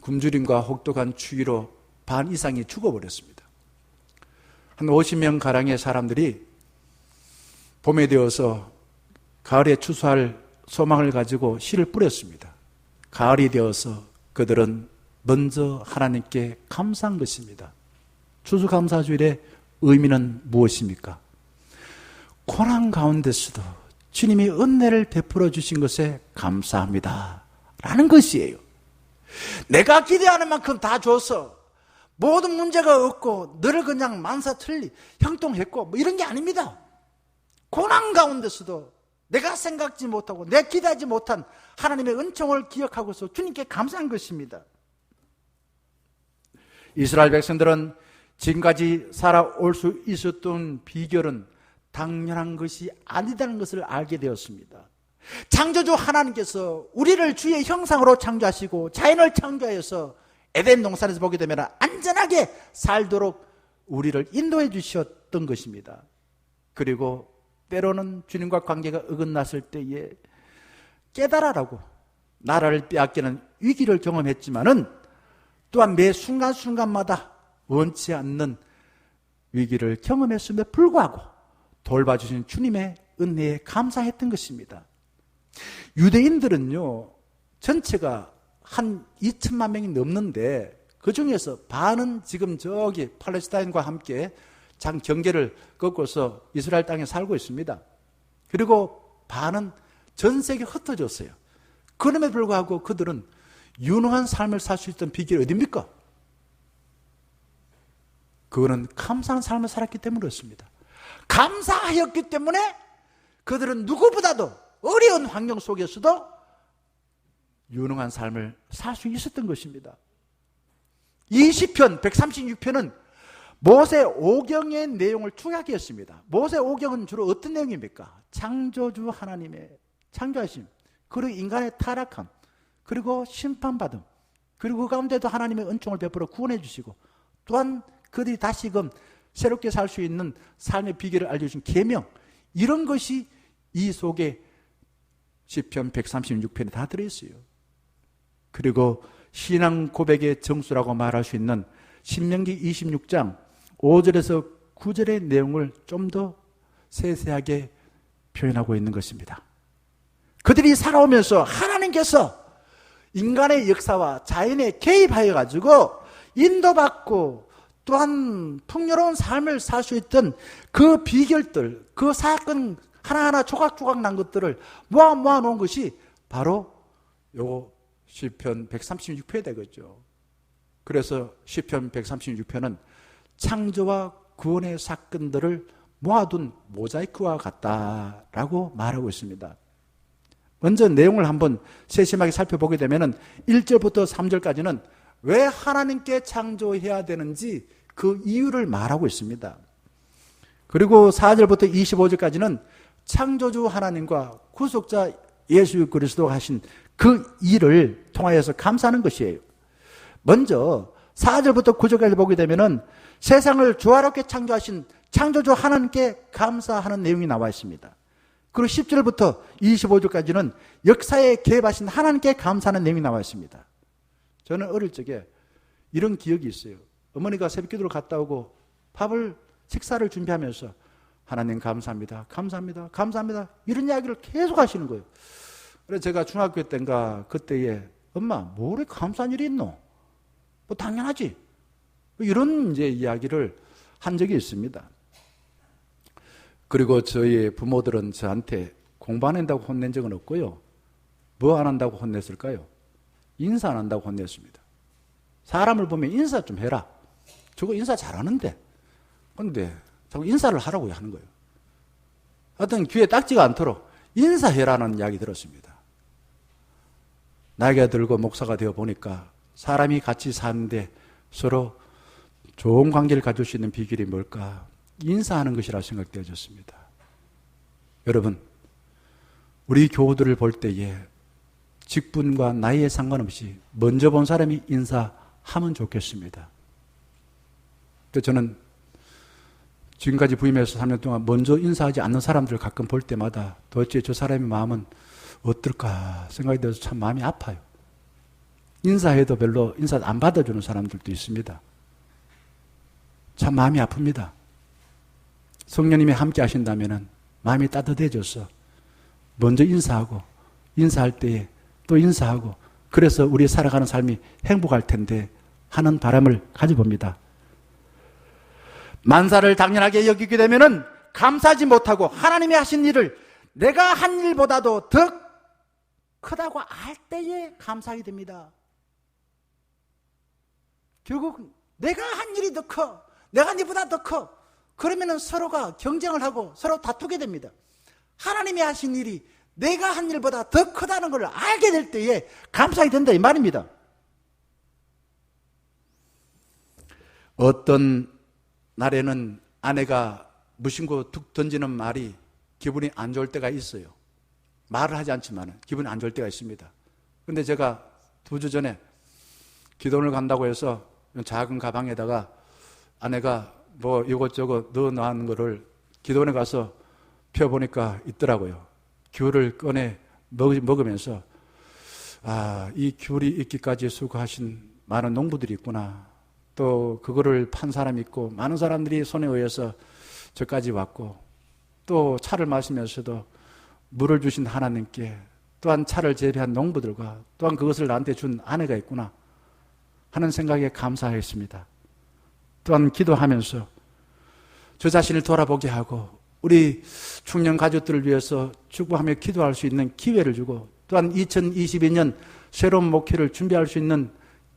굶주림과 혹독한 추위로 반 이상이 죽어버렸습니다. 한 50명 가량의 사람들이 봄에 되어서 가을에 추수할 소망을 가지고 씨를 뿌렸습니다. 가을이 되어서 그들은 먼저 하나님께 감사한 것입니다. 추수감사주일의 의미는 무엇입니까? 고난 가운데서도 주님이 은혜를 베풀어 주신 것에 감사합니다 라는 것이에요. 내가 기대하는 만큼 다 줘서 모든 문제가 없고 너를 그냥 만사틀리 형통했고 뭐 이런 게 아닙니다. 고난 가운데서도 내가 생각지 못하고 내 기대하지 못한 하나님의 은총을 기억하고서 주님께 감사한 것입니다. 이스라엘 백성들은 지금까지 살아올 수 있었던 비결은 당연한 것이 아니다는 것을 알게 되었습니다. 창조주 하나님께서 우리를 주의 형상으로 창조하시고 자연을 창조하여서 에덴 동산에서 보게 되면 안전하게 살도록 우리를 인도해 주셨던 것입니다. 그리고 때로는 주님과 관계가 어긋났을 때에 깨달아라고 나라를 빼앗기는 위기를 경험했지만은 또한 매 순간순간마다 원치 않는 위기를 경험했음에 불구하고 돌봐주신 주님의 은혜에 감사했던 것입니다. 유대인들은요, 전체가 한 2천만 명이 넘는데 그 중에서 반은 지금 저기 팔레스타인과 함께 장 경계를 꺾어서 이스라엘 땅에 살고 있습니다. 그리고 반은 전 세계에 흩어졌어요. 그럼에도 불구하고 그들은 유능한 삶을 살 수 있던 비결이 어디입니까? 그거는 감사한 삶을 살았기 때문에 그렇습니다. 감사하였기 때문에 그들은 누구보다도 어려운 환경 속에서도 유능한 삶을 살 수 있었던 것입니다. 이 시편 136편은 모세 오경의 내용을 축약해 했습니다. 모세 오경은 주로 어떤 내용입니까? 창조주 하나님의 창조하심, 그리고 인간의 타락함, 그리고 심판받음, 그리고 그 가운데도 하나님의 은총을 베풀어 구원해 주시고 또한 그들이 다시금 새롭게 살 수 있는 삶의 비결을 알려주신 계명, 이런 것이 이 속에 시편 136편에 다 들어있어요. 그리고 신앙 고백의 정수라고 말할 수 있는 신명기 26장 5절에서 9절의 내용을 좀 더 세세하게 표현하고 있는 것입니다. 그들이 살아오면서 하나님께서 인간의 역사와 자연에 개입하여 가지고 인도받고 또한 풍요로운 삶을 살 수 있던 그 비결들, 그 사건 하나하나 조각조각 난 것들을 모아 놓은 것이 바로 요 시편 136편이 되겠죠. 그래서 시편 136편은 창조와 구원의 사건들을 모아둔 모자이크와 같다라고 말하고 있습니다. 먼저 내용을 한번 세심하게 살펴보게 되면 1절부터 3절까지는 왜 하나님께 창조해야 되는지 그 이유를 말하고 있습니다. 그리고 4절부터 25절까지는 창조주 하나님과 구속자 예수 그리스도가 하신 그 일을 통하여서 감사하는 것이에요. 먼저 4절부터 9절까지 보게 되면 세상을 조화롭게 창조하신 창조주 하나님께 감사하는 내용이 나와 있습니다. 그리고 10절부터 25절까지는 역사에 개입하신 하나님께 감사하는 내용이 나와 있습니다. 저는 어릴 적에 이런 기억이 있어요. 어머니가 새벽 기도를 갔다 오고 식사를 준비하면서 하나님 감사합니다. 감사합니다. 감사합니다. 이런 이야기를 계속 하시는 거예요. 그래서 제가 중학교 때인가 그때에 엄마 뭐래 감사한 일이 있노? 뭐 당연하지. 이런 이제 이야기를 한 적이 있습니다. 그리고 저희 부모들은 저한테 공부 안 한다고 혼낸 적은 없고요. 뭐 안 한다고 혼냈을까요? 인사 안 한다고 혼냈습니다. 사람을 보면 인사 좀 해라. 저거 인사 잘하는데. 근데 자꾸 인사를 하라고 하는 거예요. 하여튼 귀에 딱지가 않도록 인사해라는 이야기 들었습니다. 나이가 들고 목사가 되어 보니까 사람이 같이 사는데 서로 좋은 관계를 가질 수 있는 비결이 뭘까? 인사하는 것이라 생각되어졌습니다. 여러분, 우리 교우들을 볼 때에 직분과 나이에 상관없이 먼저 본 사람이 인사하면 좋겠습니다. 저는 지금까지 부임해서 3년 동안 먼저 인사하지 않는 사람들을 가끔 볼 때마다 도대체 저 사람의 마음은 어떨까 생각이 들어서 참 마음이 아파요. 인사해도 별로 인사 안 받아주는 사람들도 있습니다. 참 마음이 아픕니다. 성령님이 함께 하신다면 마음이 따뜻해져서 먼저 인사하고 인사할 때에 또 인사하고 그래서 우리 살아가는 삶이 행복할 텐데 하는 바람을 가져봅니다. 만사를 당연하게 여기게 되면은 감사하지 못하고 하나님이 하신 일을 내가 한 일보다도 더 크다고 알 때에 감사하게 됩니다. 결국 내가 한 일이 더 커, 내가 니보다 더 커. 그러면은 서로가 경쟁을 하고 서로 다투게 됩니다. 하나님이 하신 일이 내가 한 일보다 더 크다는 걸 알게 될 때에 감사하게 된다 이 말입니다. 어떤 날에는 아내가 무심코 툭 던지는 말이 기분이 안 좋을 때가 있어요. 말을 하지 않지만 기분이 안 좋을 때가 있습니다. 근데 제가 2주 전에 기도원을 간다고 해서 작은 가방에다가 아내가 뭐 이것저것 넣어놓은 거를 기도원에 가서 펴보니까 있더라고요. 귤을 꺼내 먹으면서 이 귤이 있기까지 수고하신 많은 농부들이 있구나. 또 그거를 판 사람이 있고 많은 사람들이 손에 의해서 저까지 왔고 또 차를 마시면서도 물을 주신 하나님께 또한 차를 재배한 농부들과 또한 그것을 나한테 준 아내가 있구나 하는 생각에 감사했습니다. 또한 기도하면서 저 자신을 돌아보게 하고 우리 청년 가족들을 위해서 축복하며 기도할 수 있는 기회를 주고 또한 2022년 새로운 목회를 준비할 수 있는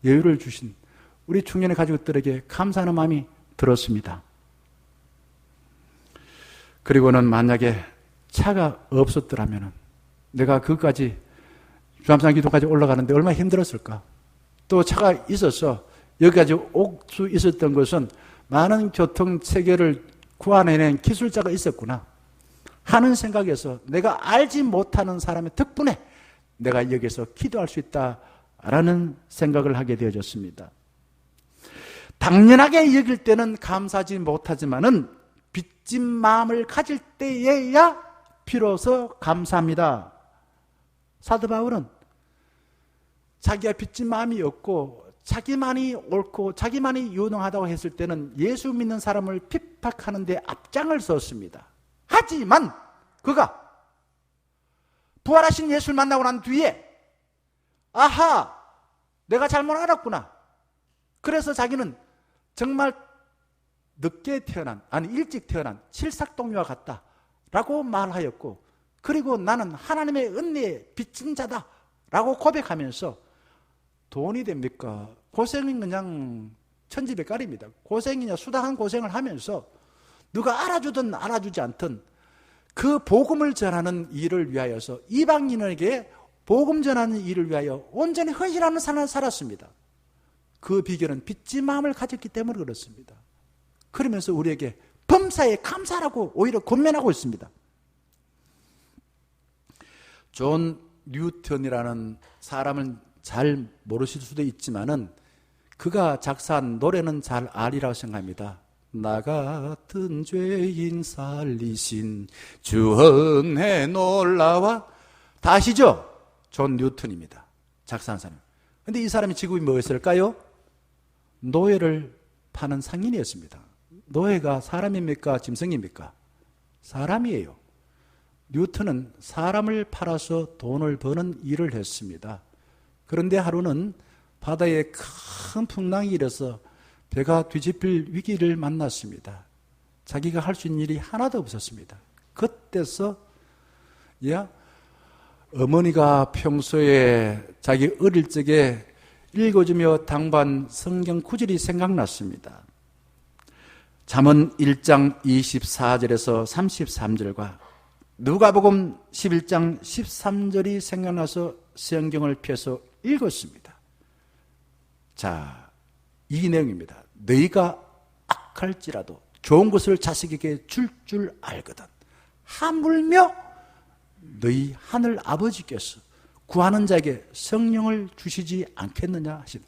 여유를 주신 우리 청년의 가족들에게 감사하는 마음이 들었습니다. 그리고는 만약에 차가 없었더라면 내가 그까지 주암산 기도까지 올라가는데 얼마나 힘들었을까. 또 차가 있어서 여기까지 올 수 있었던 것은 많은 교통 체계를 구안해낸 기술자가 있었구나 하는 생각에서 내가 알지 못하는 사람의 덕분에 내가 여기서 기도할 수 있다라는 생각을 하게 되어졌습니다. 당연하게 여길 때는 감사하지 못하지만은 빚진 마음을 가질 때에야 비로소 감사합니다. 사도 바울은 자기가 빚진 마음이 없고 자기만이 옳고 자기만이 유능하다고 했을 때는 예수 믿는 사람을 핍박하는 데 앞장을 섰습니다. 하지만 그가 부활하신 예수를 만나고 난 뒤에 아하, 내가 잘못 알았구나. 그래서 자기는 정말 늦게 태어난, 아니 일찍 태어난 칠삭동류와 같다라고 말하였고, 그리고 나는 하나님의 은혜에 빚진 자다라고 고백하면서 돈이 됩니까? 고생은 그냥 천지백갈입니다. 고생이냐 수다한 고생을 하면서 누가 알아주든 알아주지 않든 그 복음을 전하는 일을 위하여서 이방인에게 복음 전하는 일을 위하여 온전히 헌신하는 삶을 살았습니다. 그 비결은 빚진 마음을 가졌기 때문에 그렇습니다. 그러면서 우리에게 범사에 감사라고 오히려 권면하고 있습니다. 존 뉴턴이라는 사람은 잘 모르실 수도 있지만은 그가 작사한 노래는 잘 아리라고 생각합니다. 나 같은 죄인 살리신 주 은혜 놀라와. 다 아시죠? 존 뉴턴입니다. 작사한 사람. 근데 이 사람의 직업이 뭐였을까요? 노예를 파는 상인이었습니다. 노예가 사람입니까? 짐승입니까? 사람이에요. 뉴턴은 사람을 팔아서 돈을 버는 일을 했습니다. 그런데 하루는 바다에 큰 풍랑이 일어서 배가 뒤집힐 위기를 만났습니다. 자기가 할 수 있는 일이 하나도 없었습니다. 그때서 어머니가 평소에 자기 어릴 적에 읽어주며 당반 성경 구절이 생각났습니다. 잠언 1장 24절에서 33절과 누가복음 11장 13절이 생각나서 성경을 펴서 읽었습니다. 자, 이 내용입니다. 너희가 악할지라도 좋은 것을 자식에게 줄 알거든 하물며 너희 하늘 아버지께서 구하는 자에게 성령을 주시지 않겠느냐 하시는,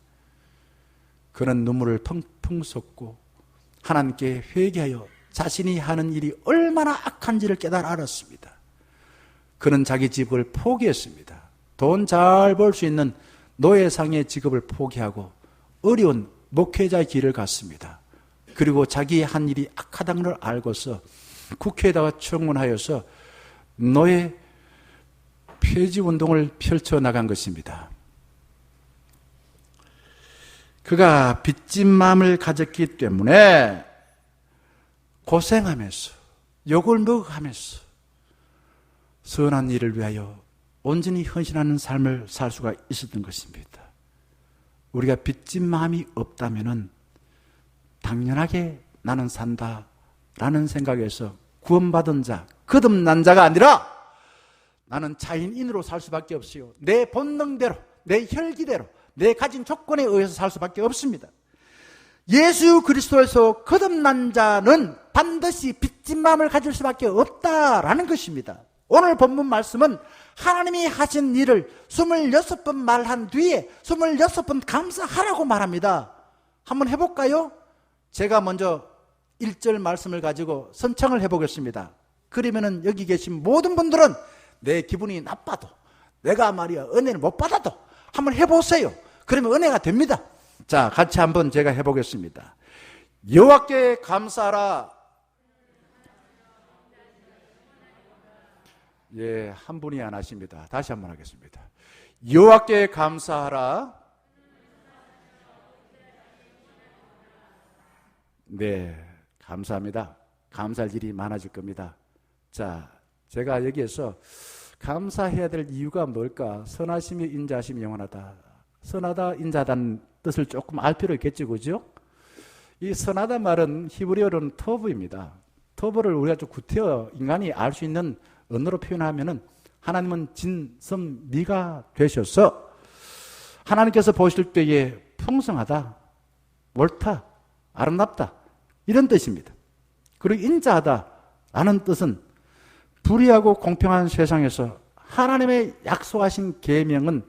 그는 눈물을 펑펑 쏟고 하나님께 회개하여 자신이 하는 일이 얼마나 악한지를 깨달아 알았습니다. 그는 자기 집을 포기했습니다. 돈 잘 벌 수 있는 노예상의 직업을 포기하고 어려운 목회자의 길을 갔습니다. 그리고 자기 한 일이 악하다는 걸 알고서 국회에다가 청문하여서 노예 폐지 운동을 펼쳐나간 것입니다. 그가 빚진 마음을 가졌기 때문에 고생하면서 욕을 먹어가면서 선한 일을 위하여 온전히 헌신하는 삶을 살 수가 있었던 것입니다. 우리가 빚진 마음이 없다면 당연하게 나는 산다라는 생각에서 구원받은 자, 거듭난 자가 아니라 나는 자인인으로 살 수밖에 없어요. 내 본능대로, 내 혈기대로, 내 가진 조건에 의해서 살 수밖에 없습니다. 예수 그리스도에서 거듭난 자는 반드시 빚진 마음을 가질 수밖에 없다라는 것입니다. 오늘 본문 말씀은 하나님이 하신 일을 26번 말한 뒤에 26번 감사하라고 말합니다. 한번 해볼까요? 제가 먼저 1절 말씀을 가지고 선창을 해보겠습니다. 그러면은 여기 계신 모든 분들은 내 기분이 나빠도, 내가 말이야 은혜를 못 받아도 한번 해보세요. 그러면 은혜가 됩니다. 자, 같이 한번 제가 해보겠습니다. 여호와께 감사하라. 예, 한 분이 안 하십니다. 다시 한번 하겠습니다. 여호와께 감사하라. 네, 감사합니다. 감사할 일이 많아질 겁니다. 자, 제가 여기에서 감사해야 될 이유가 뭘까? 선하심이 인자하심이 영원하다. 선하다, 인자하다는 뜻을 조금 알 필요 있겠죠, 그죠? 이 선하다 말은 히브리어로는 터브입니다. 터브를 우리가 좀 구태여 인간이 알 수 있는 언어로 표현하면은 하나님은 진섬 미가 되셔서 하나님께서 보실 때에 풍성하다, 옳다, 아름답다 이런 뜻입니다. 그리고 인자하다라는 뜻은 불의하고 공평한 세상에서 하나님의 약속하신 계명은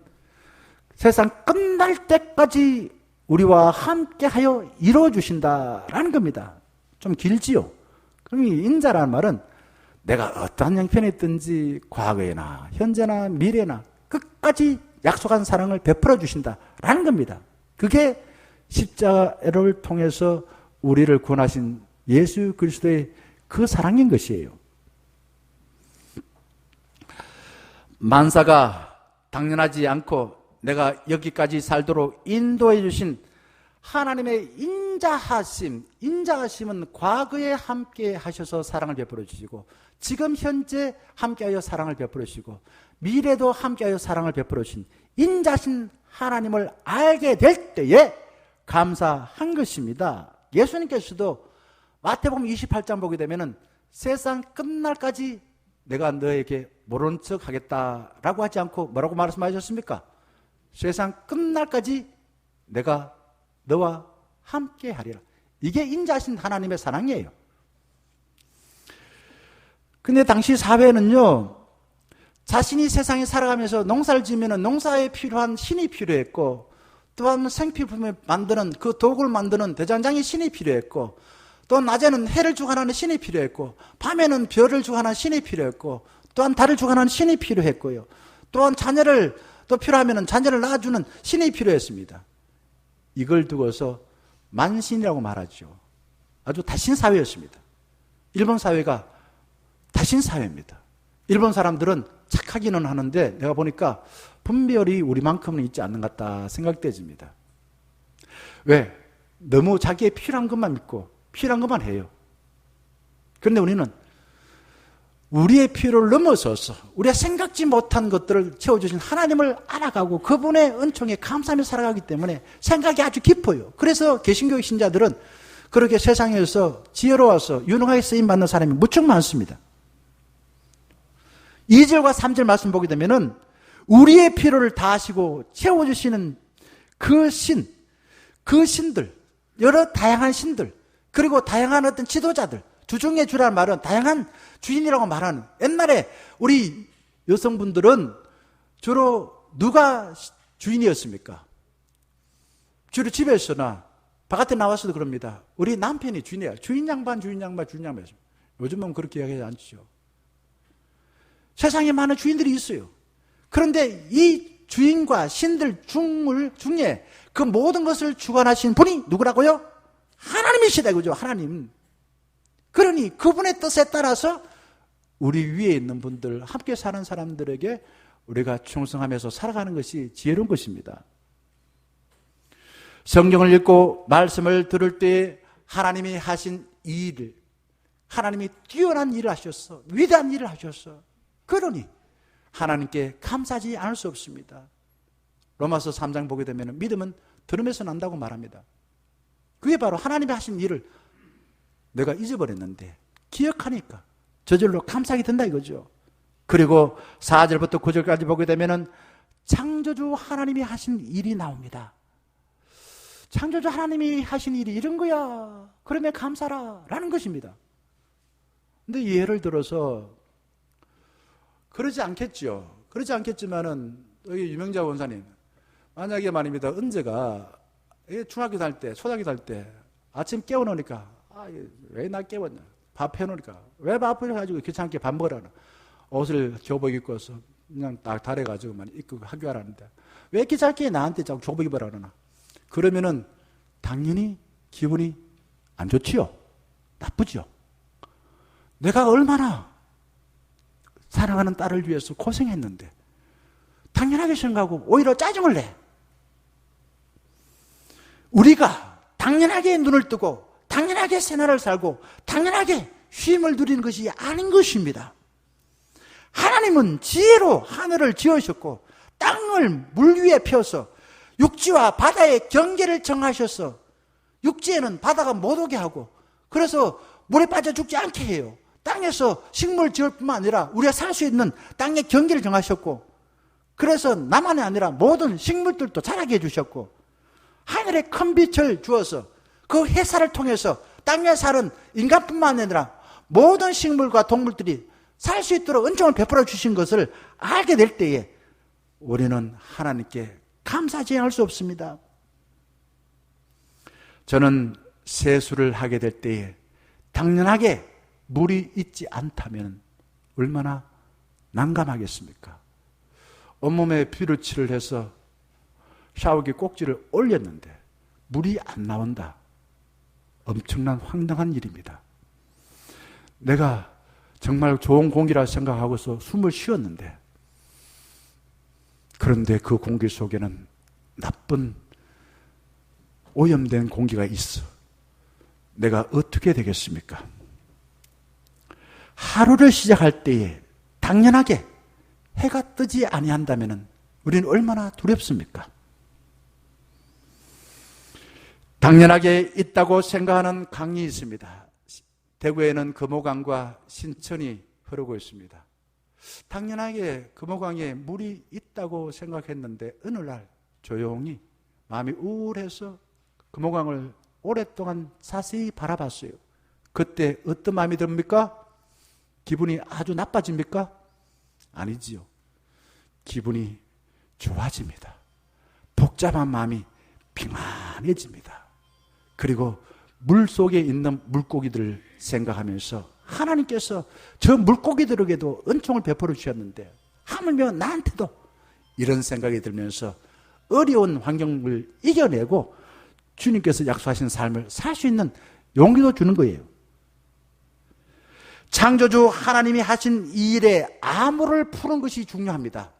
세상 끝날 때까지 우리와 함께하여 이루어주신다라는 겁니다. 좀 길지요? 그럼 이 인자라는 말은 내가 어떠한 형편에 있든지 과거에나 현재나 미래나 끝까지 약속한 사랑을 베풀어 주신다라는 겁니다. 그게 십자가를 통해서 우리를 구원하신 예수 그리스도의 그 사랑인 것이에요. 만사가 당연하지 않고 내가 여기까지 살도록 인도해 주신 하나님의 인자하심은 과거에 함께 하셔서 사랑을 베풀어 주시고 지금 현재 함께하여 사랑을 베풀어 주시고 미래도 함께하여 사랑을 베풀어 주신 인자신 하나님을 알게 될 때에 감사한 것입니다. 예수님께서도 마태복음 28장 보게 되면은 세상 끝날까지 내가 너에게 모른 척 하겠다라고 하지 않고 뭐라고 말씀하셨습니까? 세상 끝날까지 내가 너와 함께 하리라. 이게 인자하신 하나님의 사랑이에요. 근데 당시 사회는요, 자신이 세상에 살아가면서 농사를 지으면 농사에 필요한 신이 필요했고, 또한 생필품을 만드는 그 도구를 만드는 대장장이 신이 필요했고, 또 낮에는 해를 주관하는 신이 필요했고, 밤에는 별을 주관하는 신이 필요했고, 또한 달을 주관하는 신이 필요했고요. 또한 자녀를 또 필요하면 자녀를 낳아주는 신이 필요했습니다. 이걸 두고서 만신이라고 말하죠. 아주 다신 사회였습니다. 일본 사회가 다신사회입니다. 일본 사람들은 착하기는 하는데 내가 보니까 분별이 우리만큼은 있지 않는 것 같다 생각되집니다. 왜? 너무 자기의 필요한 것만 믿고 필요한 것만 해요. 그런데 우리는 우리의 필요를 넘어서서 우리가 생각지 못한 것들을 채워주신 하나님을 알아가고 그분의 은총에 감사하며 살아가기 때문에 생각이 아주 깊어요. 그래서 개신교 신자들은 그렇게 세상에서 지혜로워서 유능하게 쓰임받는 사람이 무척 많습니다. 2절과 3절 말씀 보게 되면은 우리의 필요를 다하시고 채워주시는 그 신들, 여러 다양한 신들, 그리고 다양한 어떤 지도자들, 주중의 주라는 말은 다양한 주인이라고 말하는, 옛날에 우리 여성분들은 주로 누가 주인이었습니까? 주로 집에서나 바깥에 나와서도 그럽니다. 우리 남편이 주인이에요. 주인 양반. 요즘은 그렇게 이야기하지 않죠. 세상에 많은 주인들이 있어요. 그런데 이 주인과 신들 중에 그 모든 것을 주관하신 분이 누구라고요? 하나님이시다, 그죠? 하나님. 그러니 그분의 뜻에 따라서 우리 위에 있는 분들, 함께 사는 사람들에게 우리가 충성하면서 살아가는 것이 지혜로운 것입니다. 성경을 읽고 말씀을 들을 때 하나님이 하신 이 일을, 하나님이 뛰어난 일을 하셨어, 위대한 일을 하셨어. 그러니 하나님께 감사하지 않을 수 없습니다. 로마서 3장 보게 되면 믿음은 들음에서 난다고 말합니다. 그게 바로 하나님이 하신 일을 내가 잊어버렸는데 기억하니까 저절로 감사하게 된다 이거죠. 그리고 4절부터 9절까지 보게 되면 창조주 하나님이 하신 일이 나옵니다. 창조주 하나님이 하신 일이 이런 거야, 그러면 감사라 라는 것입니다. 근데 예를 들어서 그러지 않겠죠. 그러지 않겠지만은 여기 유명자 원사님, 만약에 말입니다, 은재가 중학교 다닐 때, 초등학교 다닐 때 아침 깨워놓으니까 왜 나 깨웠냐, 밥 해놓으니까 왜 밥을 해가지고 귀찮게 밥 먹으라나, 옷을 교복 입고 와서 그냥 딱 달아가지고만 입고 학교 가라는데 왜 귀찮게 나한테 자꾸 교복 입으라 그러나, 그러면은 당연히 기분이 안 좋지요. 나쁘죠. 내가 얼마나 사랑하는 딸을 위해서 고생했는데 당연하게 생각하고 오히려 짜증을 내. 우리가 당연하게 눈을 뜨고 당연하게 생활을 살고 당연하게 쉼을 누리는 것이 아닌 것입니다. 하나님은 지혜로 하늘을 지으셨고 땅을 물 위에 펴서 육지와 바다의 경계를 정하셔서 육지에는 바다가 못 오게 하고, 그래서 물에 빠져 죽지 않게 해요. 땅에서 식물을 지을 뿐만 아니라 우리가 살 수 있는 땅의 경계를 정하셨고, 그래서 나만이 아니라 모든 식물들도 자라게 해주셨고, 하늘에 큰 빛을 주어서 그 햇살을 통해서 땅에 사는 인간뿐만 아니라 모든 식물과 동물들이 살 수 있도록 은총을 베풀어 주신 것을 알게 될 때에 우리는 하나님께 감사하지 않을 수 없습니다. 저는 세수를 하게 될 때에 당연하게 물이 있지 않다면 얼마나 난감하겠습니까? 온몸에 피루치를 해서 샤워기 꼭지를 올렸는데 물이 안 나온다. 엄청난 황당한 일입니다. 내가 정말 좋은 공기라 생각하고서 숨을 쉬었는데, 그런데 그 공기 속에는 나쁜 오염된 공기가 있어. 내가 어떻게 되겠습니까? 하루를 시작할 때에 당연하게 해가 뜨지 아니한다면 우리는 얼마나 두렵습니까? 당연하게 있다고 생각하는 강이 있습니다. 대구에는 금호강과 신천이 흐르고 있습니다. 당연하게 금호강에 물이 있다고 생각했는데 어느 날 조용히 마음이 우울해서 금호강을 오랫동안 자세히 바라봤어요. 그때 어떤 마음이 듭니까? 기분이 아주 나빠집니까? 아니지요. 기분이 좋아집니다. 복잡한 마음이 평안해집니다. 그리고 물 속에 있는 물고기들을 생각하면서 하나님께서 저 물고기들에게도 은총을 베풀어 주셨는데 하물며 나한테도, 이런 생각이 들면서 어려운 환경을 이겨내고 주님께서 약속하신 삶을 살 수 있는 용기도 주는 거예요. 창조주 하나님이 하신 이 일에 암호를 푸는 것이 중요합니다.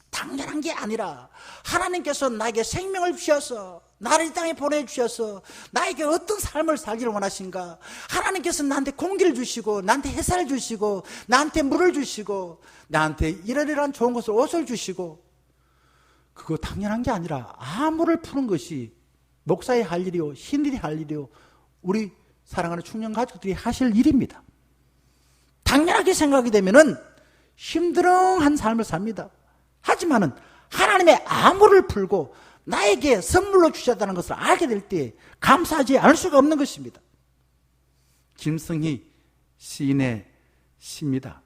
당연한 게 아니라 하나님께서 나에게 생명을 주셔서 나를 이 땅에 보내주셔서 나에게 어떤 삶을 살기를 원하신가, 하나님께서 나한테 공기를 주시고 나한테 햇살을 주시고 나한테 물을 주시고 나한테 이러이러한 좋은 것을 옷을 주시고, 그거 당연한 게 아니라 암호를 푸는 것이 목사의 할 일이요, 신들이 할 일이요, 우리 사랑하는 충년 가족들이 하실 일입니다. 당연하게 생각이 되면은 힘들어한 삶을 삽니다. 하지만은 하나님의 암호를 풀고 나에게 선물로 주셨다는 것을 알게 될 때 감사하지 않을 수가 없는 것입니다. 김승희 시인의 시입니다.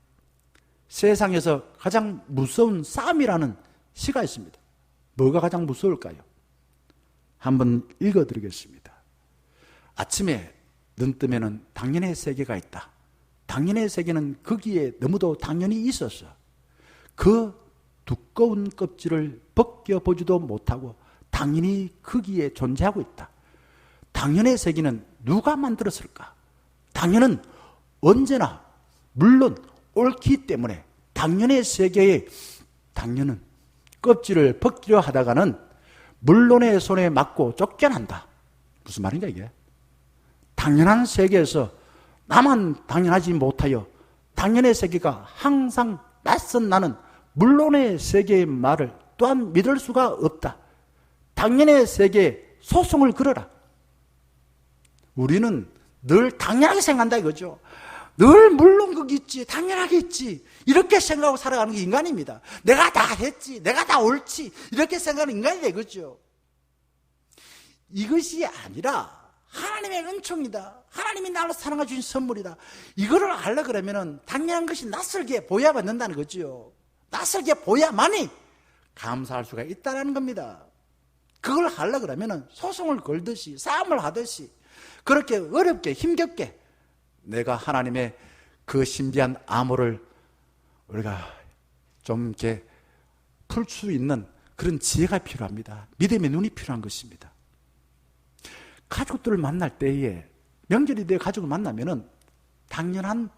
세상에서 가장 무서운 싸움이라는 시가 있습니다. 뭐가 가장 무서울까요? 한번 읽어드리겠습니다. 아침에 눈 뜨면은 당연의 세계가 있다. 당연의 세계는 거기에 너무도 당연히 있었어. 그 두꺼운 껍질을 벗겨보지도 못하고 당연히 거기에 존재하고 있다. 당연의 세계는 누가 만들었을까? 당연은 언제나 물론 옳기 때문에 당연의 세계에 당연은 껍질을 벗기려 하다가는 물론의 손에 맞고 쫓겨난다. 무슨 말인가 이게? 당연한 세계에서 나만 당연하지 못하여 당연의 세계가 항상 낯선 나는 물론의 세계의 말을 또한 믿을 수가 없다. 당연의 세계에 소송을 걸어라. 우리는 늘 당연하게 생각한다 이거죠. 늘 물론 거기 있지, 당연하게 있지, 이렇게 생각하고 살아가는 게 인간입니다. 내가 다 했지, 내가 다 옳지, 이렇게 생각하는 인간이다 이거죠. 이것이 아니라 하나님의 은총이다, 하나님이 나를 사랑해 주신 선물이다, 이거를 알려 그러면은 당연한 것이 낯설게 보여야 받는다는 거죠. 낯설게 보야만이 감사할 수가 있다는 겁니다. 그걸 하려 그러면은 소송을 걸듯이 싸움을 하듯이 그렇게 어렵게 힘겹게 내가 하나님의 그 신비한 암호를 우리가 좀 이렇게 풀 수 있는 그런 지혜가 필요합니다. 믿음의 눈이 필요한 것입니다. 가족들을 만날 때에 명절이 내 가족을 만나면은 당연한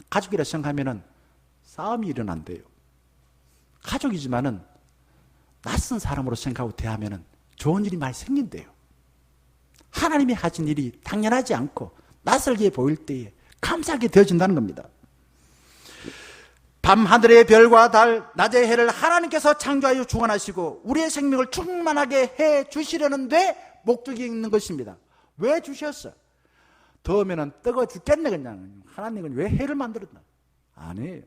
가족이라 생각하면은 싸움이 일어난대요. 가족이지만은 낯선 사람으로 생각하고 대하면은 좋은 일이 많이 생긴대요. 하나님이 하신 일이 당연하지 않고 낯설게 보일 때에 감사하게 되어진다는 겁니다. 밤하늘의 별과 달, 낮의 해를 하나님께서 창조하여 주관하시고 우리의 생명을 충만하게 해 주시려는데 목적이 있는 것입니다. 왜 주셨어? 더우면 뜨거워 죽겠네 그냥. 하나님은 왜 해를 만들었나? 아니에요.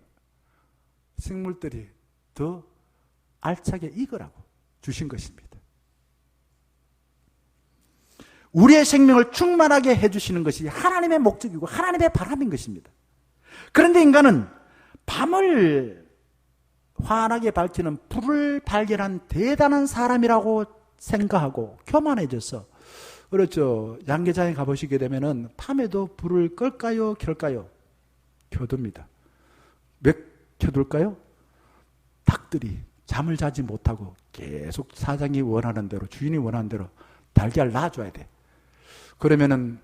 생물들이 더 알차게 익으라고 주신 것입니다. 우리의 생명을 충만하게 해주시는 것이 하나님의 목적이고 하나님의 바람인 것입니다. 그런데 인간은 밤을 환하게 밝히는 불을 발견한 대단한 사람이라고 생각하고 교만해져서, 그렇죠, 양계장에 가보시게 되면은 밤에도 불을 끌까요 켤까요? 켜둡니다. 왜 켜둘까요? 닭들이 잠을 자지 못하고 계속 사장이 원하는 대로, 주인이 원하는 대로 달걀 낳아줘야 돼. 그러면은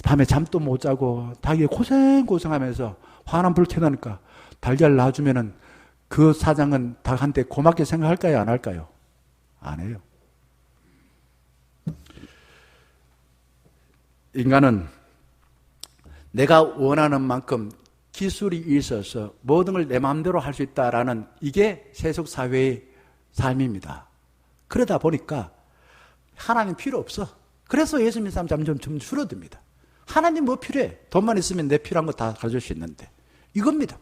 밤에 잠도 못 자고 닭이 고생하면서 환한 불 켜놓으니까 달걀 낳아주면은 그 사장은 닭한테 고맙게 생각할까요? 안 할까요? 안 해요. 인간은 내가 원하는 만큼 기술이 있어서 모든 걸 내 마음대로 할 수 있다라는 이게 세속 사회의 삶입니다. 그러다 보니까 하나님 필요 없어. 그래서 예수 믿는 사람 점점 줄어듭니다. 하나님 뭐 필요해? 돈만 있으면 내 필요한 거 다 가질 수 있는데. 이겁니다.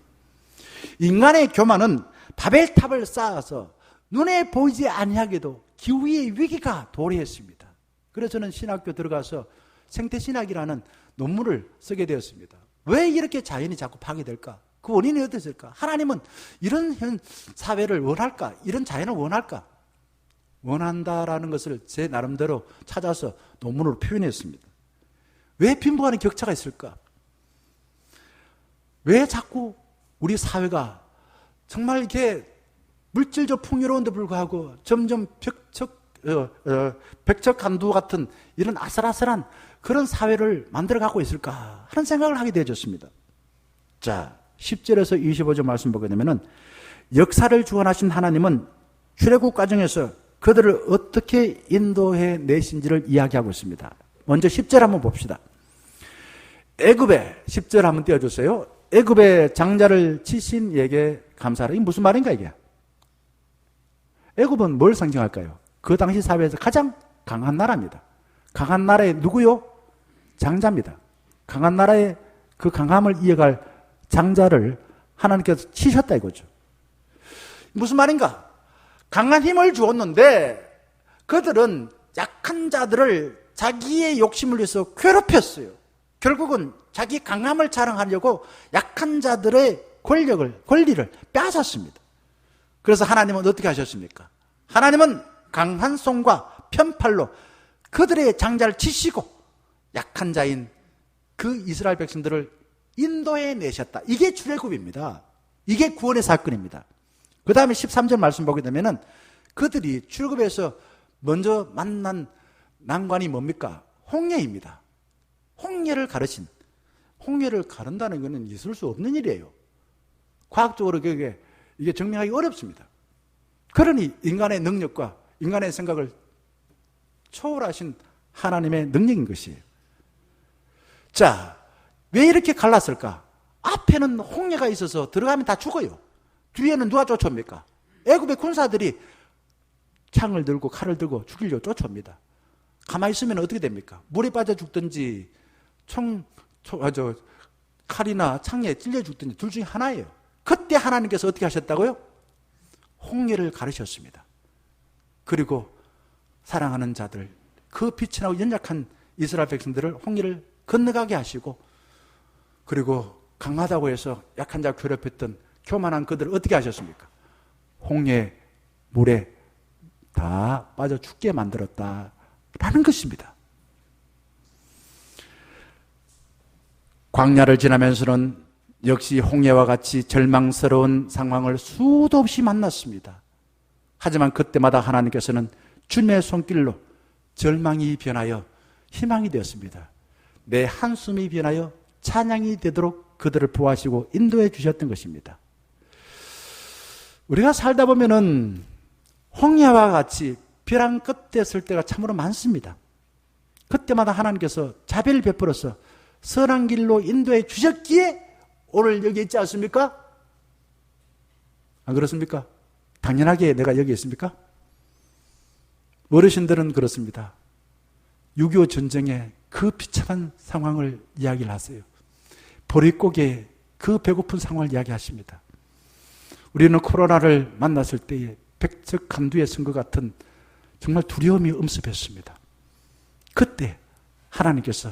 인간의 교만은 바벨탑을 쌓아서 눈에 보이지 아니하게도 기후의 위기가 도래했습니다. 그래서 저는 신학교 들어가서 생태신학이라는 논문을 쓰게 되었습니다. 왜 이렇게 자연이 자꾸 파괴될까? 그 원인이 어땠을까? 하나님은 이런 현 사회를 원할까? 이런 자연을 원할까? 원한다라는 것을 제 나름대로 찾아서 논문으로 표현했습니다. 왜 빈부간의 격차가 있을까? 왜 자꾸 우리 사회가 정말 이렇게 물질적 풍요로운데 불구하고 점점 백척간두 같은 이런 아슬아슬한 그런 사회를 만들어가고 있을까 하는 생각을 하게 되어졌습니다. 자, 10절에서 25절 말씀 보게 되면은 역사를 주관하신 하나님은 출애굽 과정에서 그들을 어떻게 인도해 내신지를 이야기하고 있습니다. 먼저 10절 한번 봅시다. 애굽에 10절 한번 띄워주세요. 애굽의 장자를 치신 이에게 감사하라. 이게 무슨 말인가 이게? 애굽은 뭘 상징할까요? 그 당시 사회에서 가장 강한 나라입니다. 강한 나라의 누구요? 장자입니다. 강한 나라의 그 강함을 이어갈 장자를 하나님께서 치셨다 이거죠. 무슨 말인가? 강한 힘을 주었는데 그들은 약한 자들을 자기의 욕심을 위해서 괴롭혔어요. 결국은 자기 강함을 자랑하려고 약한 자들의 권리를 빼앗았습니다. 그래서 하나님은 어떻게 하셨습니까? 하나님은 강한 손과 편팔로 그들의 장자를 치시고 약한 자인 그 이스라엘 백성들을 인도해 내셨다. 이게 출애굽입니다. 이게 구원의 사건입니다. 그 다음에 13절 말씀 보게 되면은 그들이 출애굽에서 먼저 만난 난관이 뭡니까? 홍해입니다. 홍해를 가른다는 것은 있을 수 없는 일이에요. 과학적으로 이게 증명하기 어렵습니다. 그러니 인간의 능력과 인간의 생각을 초월하신 하나님의 능력인 것이에요. 자, 왜 이렇게 갈랐을까? 앞에는 홍해가 있어서 들어가면 다 죽어요. 뒤에는 누가 쫓아옵니까? 애굽의 군사들이 창을 들고 칼을 들고 죽이려고 쫓아옵니다. 가만히 있으면 어떻게 됩니까? 물에 빠져 죽든지 칼이나 창에 찔려 죽든지 둘 중에 하나예요. 그때 하나님께서 어떻게 하셨다고요? 홍해를 가르셨습니다. 그리고 사랑하는 자들, 그 빛이 나고 연약한 이스라엘 백성들을 홍해를 건너가게 하시고, 그리고 강하다고 해서 약한 자 괴롭혔던 교만한 그들을 어떻게 하셨습니까? 홍해 물에 다 빠져 죽게 만들었다라는 것입니다. 광야를 지나면서는 역시 홍해와 같이 절망스러운 상황을 수도 없이 만났습니다. 하지만 그때마다 하나님께서는 주님의 손길로 절망이 변하여 희망이 되었습니다. 내 한숨이 변하여 찬양이 되도록 그들을 보호하시고 인도해 주셨던 것입니다. 우리가 살다 보면은 홍해와 같이 벼랑 끝에 설 때가 참으로 많습니다. 그때마다 하나님께서 자비를 베풀어서 선한 길로 인도해 주셨기에 오늘 여기 있지 않습니까? 안 그렇습니까? 당연하게 내가 여기 있습니까? 어르신들은 그렇습니다. 6.25 전쟁의 그 비참한 상황을 이야기를 하세요. 보릿고개 그 배고픈 상황을 이야기하십니다. 우리는 코로나를 만났을 때에 백척 감두에 쓴 것 같은 정말 두려움이 엄습했습니다. 그때 하나님께서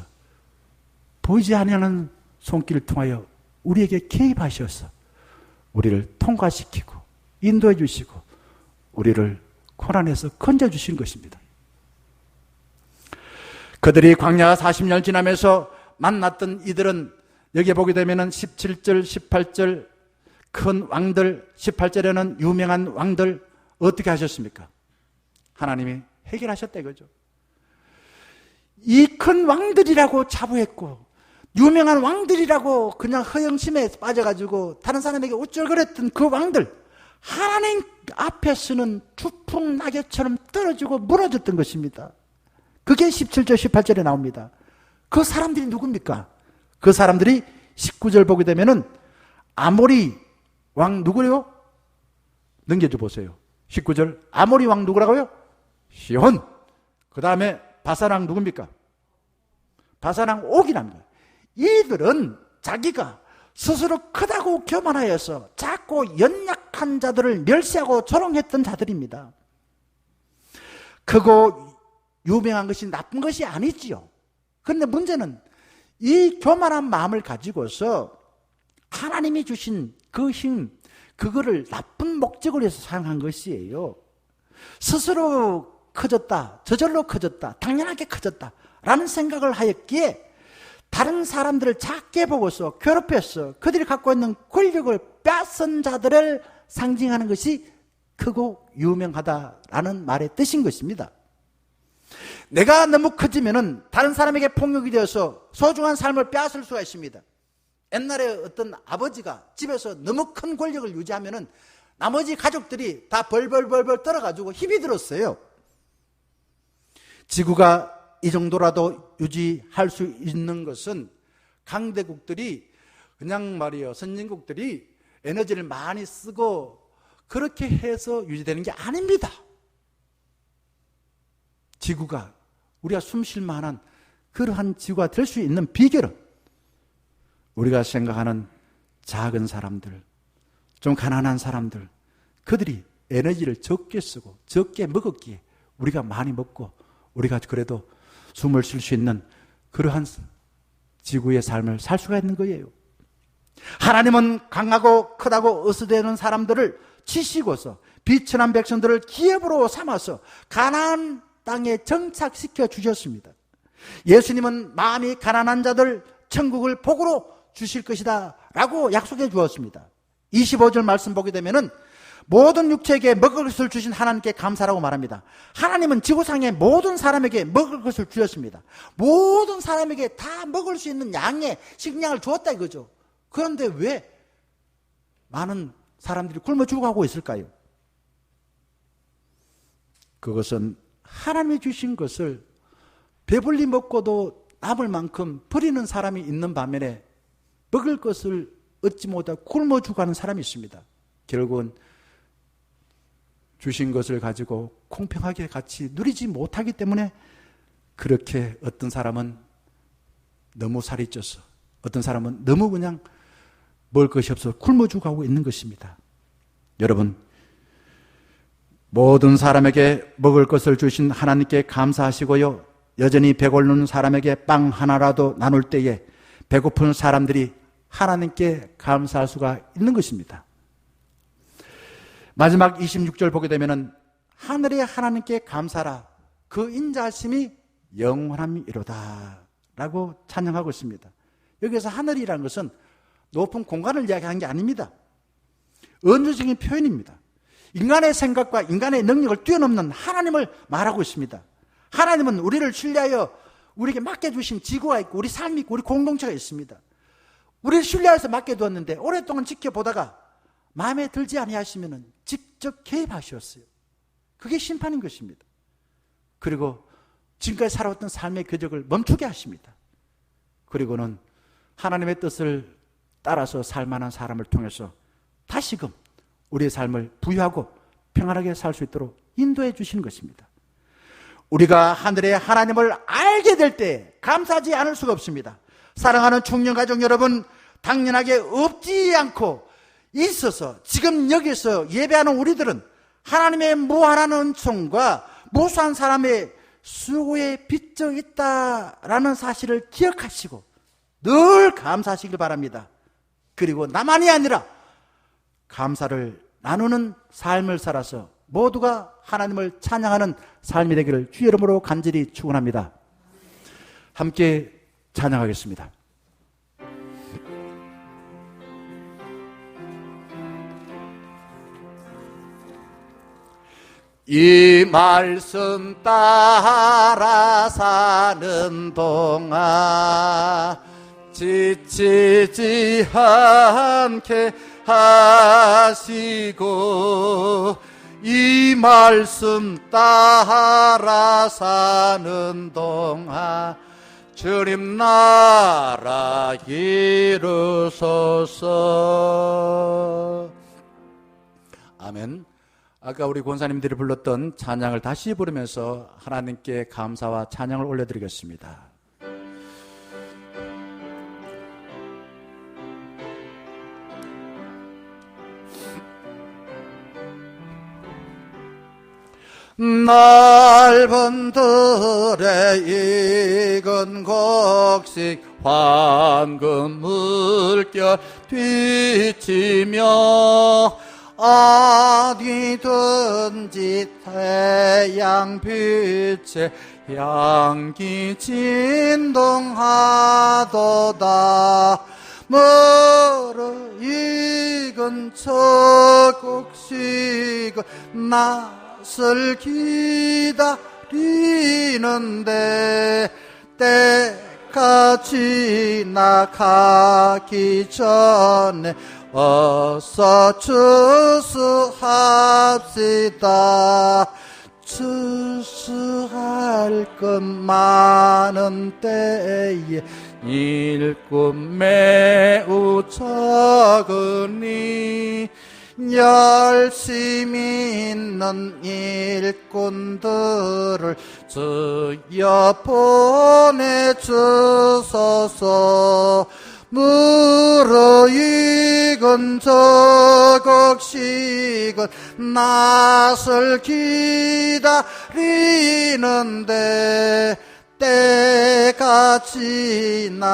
보이지 않는 손길을 통하여 우리에게 개입하셔서 우리를 통과시키고 인도해 주시고 우리를 고난에서 건져주신 것입니다. 그들이 광야 40년 지나면서 만났던 이들은 여기에 보게 되면 17절, 18절 큰 왕들, 18절에는 유명한 왕들 어떻게 하셨습니까? 하나님이 해결하셨다 이거죠. 이 큰 왕들이라고 자부했고 유명한 왕들이라고 그냥 허영심에 빠져가지고 다른 사람에게 우쭐거렸던 그 왕들, 하나님 앞에서는 추풍 낙엽처럼 떨어지고 무너졌던 것입니다. 그게 17절 18절에 나옵니다. 그 사람들이 누굽니까? 그 사람들이 19절 보게 되면은 아모리 왕 누구래요? 넘겨줘 보세요. 19절 아모리 왕 누구라고요? 시혼. 그 다음에 바산 왕 누굽니까? 바산 왕 옥이랍니다. 이들은 자기가 스스로 크다고 교만하여서 작고 연약한 자들을 멸시하고 조롱했던 자들입니다. 크고 유명한 것이 나쁜 것이 아니지요. 그런데 문제는 이 교만한 마음을 가지고서 하나님이 주신 그 힘, 그거를 나쁜 목적을 위해서 사용한 것이에요. 스스로 커졌다, 저절로 커졌다, 당연하게 커졌다 라는 생각을 하였기에 다른 사람들을 작게 보고서 괴롭혔어. 그들이 갖고 있는 권력을 뺏은 자들을 상징하는 것이 크고 유명하다라는 말의 뜻인 것입니다. 내가 너무 커지면은 다른 사람에게 폭력이 되어서 소중한 삶을 빼앗을 수가 있습니다. 옛날에 어떤 아버지가 집에서 너무 큰 권력을 유지하면은 나머지 가족들이 다 벌벌벌벌 떨어가지고 힘이 들었어요. 지구가 이 정도라도 유지할 수 있는 것은 강대국들이 그냥 말이에요. 선진국들이 에너지를 많이 쓰고 그렇게 해서 유지되는 게 아닙니다. 지구가 우리가 숨 쉴 만한 그러한 지구가 될 수 있는 비결은 우리가 생각하는 작은 사람들, 좀 가난한 사람들, 그들이 에너지를 적게 쓰고 적게 먹었기에 우리가 많이 먹고 우리가 그래도 숨을 쉴 수 있는 그러한 지구의 삶을 살 수가 있는 거예요. 하나님은 강하고 크다고 어스대는 사람들을 치시고서 비천한 백성들을 기업으로 삼아서 가나안 땅에 정착시켜 주셨습니다. 예수님은 마음이 가난한 자들 천국을 복으로 주실 것이다 라고 약속해 주었습니다. 25절 말씀 보게 되면은 모든 육체에게 먹을 것을 주신 하나님께 감사라고 말합니다. 하나님은 지구상의 모든 사람에게 먹을 것을 주셨습니다. 모든 사람에게 다 먹을 수 있는 양의 식량을 주었다 이거죠. 그런데 왜 많은 사람들이 굶어 죽어가고 있을까요? 그것은 하나님이 주신 것을 배불리 먹고도 남을 만큼 버리는 사람이 있는 반면에 먹을 것을 얻지 못하고 굶어 죽어가는 사람이 있습니다. 결국은 주신 것을 가지고 공평하게 같이 누리지 못하기 때문에 그렇게 어떤 사람은 너무 살이 쪄서 어떤 사람은 너무 그냥 먹을 것이 없어서 굶어 죽어가고 있는 것입니다. 여러분, 모든 사람에게 먹을 것을 주신 하나님께 감사하시고요, 여전히 배고픈 사람에게 빵 하나라도 나눌 때에 배고픈 사람들이 하나님께 감사할 수가 있는 것입니다. 마지막 26절 보게 되면은 하늘의 하나님께 감사라, 그 인자하심이 영원함이로다 라고 찬양하고 있습니다. 여기서 하늘이라는 것은 높은 공간을 이야기하는 게 아닙니다. 은유적인 표현입니다. 인간의 생각과 인간의 능력을 뛰어넘는 하나님을 말하고 있습니다. 하나님은 우리를 신뢰하여 우리에게 맡겨주신 지구가 있고 우리 삶이 있고 우리 공동체가 있습니다. 우리를 신뢰해서 맡겨두었는데 오랫동안 지켜보다가 마음에 들지 아니하시면 직접 개입하셨어요. 그게 심판인 것입니다. 그리고 지금까지 살아왔던 삶의 궤적을 멈추게 하십니다. 그리고는 하나님의 뜻을 따라서 살만한 사람을 통해서 다시금 우리의 삶을 부유하고 평안하게 살 수 있도록 인도해 주시는 것입니다. 우리가 하늘의 하나님을 알게 될 때 감사하지 않을 수가 없습니다. 사랑하는 청년가족 여러분, 당연하게 없지 않고 있어서 지금 여기서 예배하는 우리들은 하나님의 무한한 은총과 무수한 사람의 수고에 빚져 있다라는 사실을 기억하시고 늘 감사하시길 바랍니다. 그리고 나만이 아니라 감사를 나누는 삶을 살아서 모두가 하나님을 찬양하는 삶이 되기를 주의 이름으로 간절히 축원합니다. 함께 찬양하겠습니다. 이 말씀 따라 사는 동안 지치지 않게 하시고 이 말씀 따라 사는 동안 주님 나라 이루소서. 아멘. 아까 우리 권사님들이 불렀던 찬양을 다시 부르면서 하나님께 감사와 찬양을 올려드리겠습니다. 넓은 들에 익은 곡식 황금 물결 뒤치며 어디든지 태양빛에 향기 진동하도다. 멀어 익은 젖곡식은 낯을 기다리는데 같이 나가기 전에 어서 추수합시다. 추수할 것 많은 때에 일꾼 매우 적으니 열심히 있는 일꾼들을 주여 보내주소서. 무르익은 저곡식은 낫을 기다리는데 때가 지나가기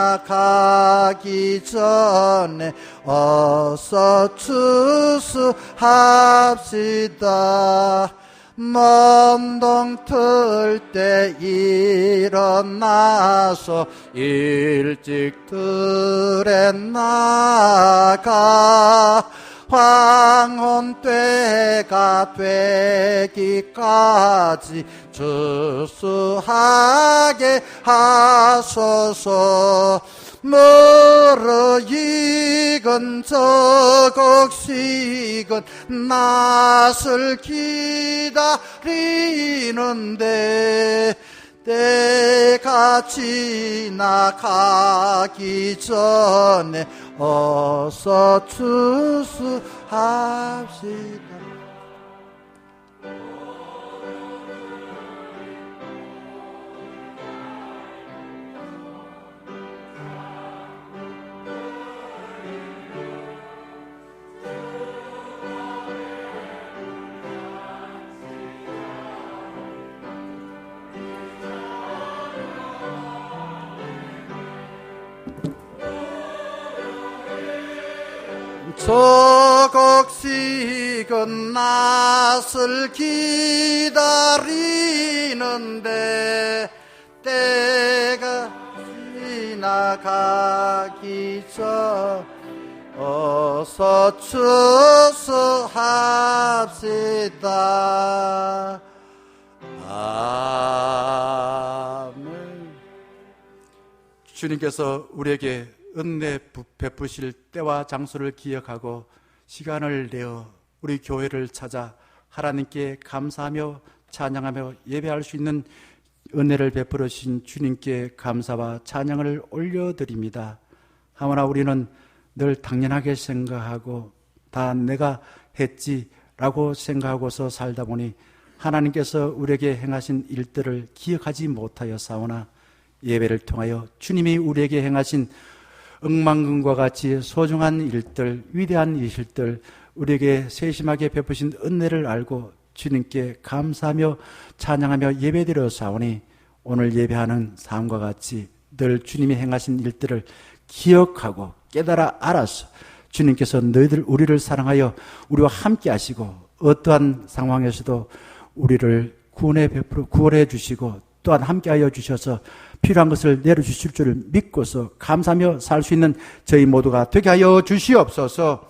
전에 어서 추수합시다. 먼동 틀 때 일어나서 일찍 들에 나가 황혼 때가 되기까지 추수하게 하소서. 무르익은 저곡식은 낫을 기다리는데 때가 지나가기 전에 어서 추수합시다. 저곡식은 낫을 기다리는데 때가 지나가기 전 어서 추수합시다. 아멘. 주님께서 우리에게 은혜 베푸실 때와 장소를 기억하고 시간을 내어 우리 교회를 찾아 하나님께 감사하며 찬양하며 예배할 수 있는 은혜를 베풀어 주신 주님께 감사와 찬양을 올려드립니다. 하오나 우리는 늘 당연하게 생각하고 다 내가 했지라고 생각하고서 살다 보니 하나님께서 우리에게 행하신 일들을 기억하지 못하여 사오나 예배를 통하여 주님이 우리에게 행하신 억만금과 같이 소중한 일들, 위대한 일들, 우리에게 세심하게 베푸신 은혜를 알고 주님께 감사하며 찬양하며 예배드려 사오니 오늘 예배하는 삶과 같이 늘 주님이 행하신 일들을 기억하고 깨달아 알아서 주님께서 너희들 우리를 사랑하여 우리와 함께 하시고 어떠한 상황에서도 우리를 구원해 주시고 또한 함께하여 주셔서 필요한 것을 내려주실 줄을 믿고서 감사하며 살 수 있는 저희 모두가 되게 하여 주시옵소서.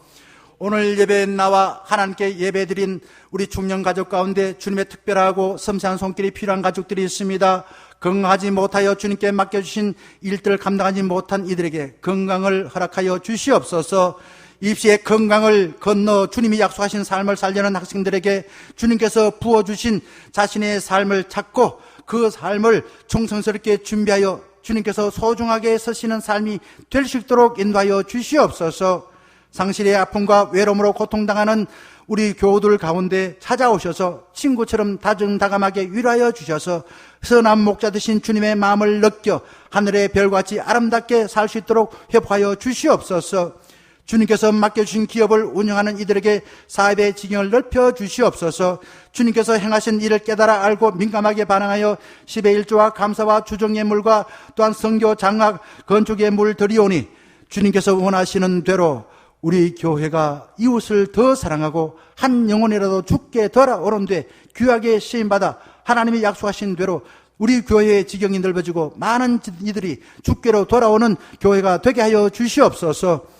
오늘 예배에 나와 하나님께 예배드린 우리 중년 가족 가운데 주님의 특별하고 섬세한 손길이 필요한 가족들이 있습니다. 건강하지 못하여 주님께 맡겨주신 일들을 감당하지 못한 이들에게 건강을 허락하여 주시옵소서. 입시의 건강을 건너 주님이 약속하신 삶을 살려는 학생들에게 주님께서 부어주신 자신의 삶을 찾고 그 삶을 충성스럽게 준비하여 주님께서 소중하게 서시는 삶이 될 수 있도록 인도하여 주시옵소서. 상실의 아픔과 외로움으로 고통당하는 우리 교우들 가운데 찾아오셔서 친구처럼 다정다감하게 위로하여 주셔서 선한 목자 되신 주님의 마음을 느껴 하늘의 별같이 아름답게 살 수 있도록 회복하여 주시옵소서. 주님께서 맡겨주신 기업을 운영하는 이들에게 사업의 지경을 넓혀 주시옵소서. 주님께서 행하신 일을 깨달아 알고 민감하게 반응하여 10의 1조와 감사와 주정예물과 또한 성교, 장학, 건축예물 드리오니 주님께서 원하시는 대로 우리 교회가 이웃을 더 사랑하고 한 영혼이라도 죽게 돌아오는데 귀하게 쓰임받아 하나님이 약속하신 대로 우리 교회의 지경이 넓어지고 많은 이들이 죽게로 돌아오는 교회가 되게 하여 주시옵소서.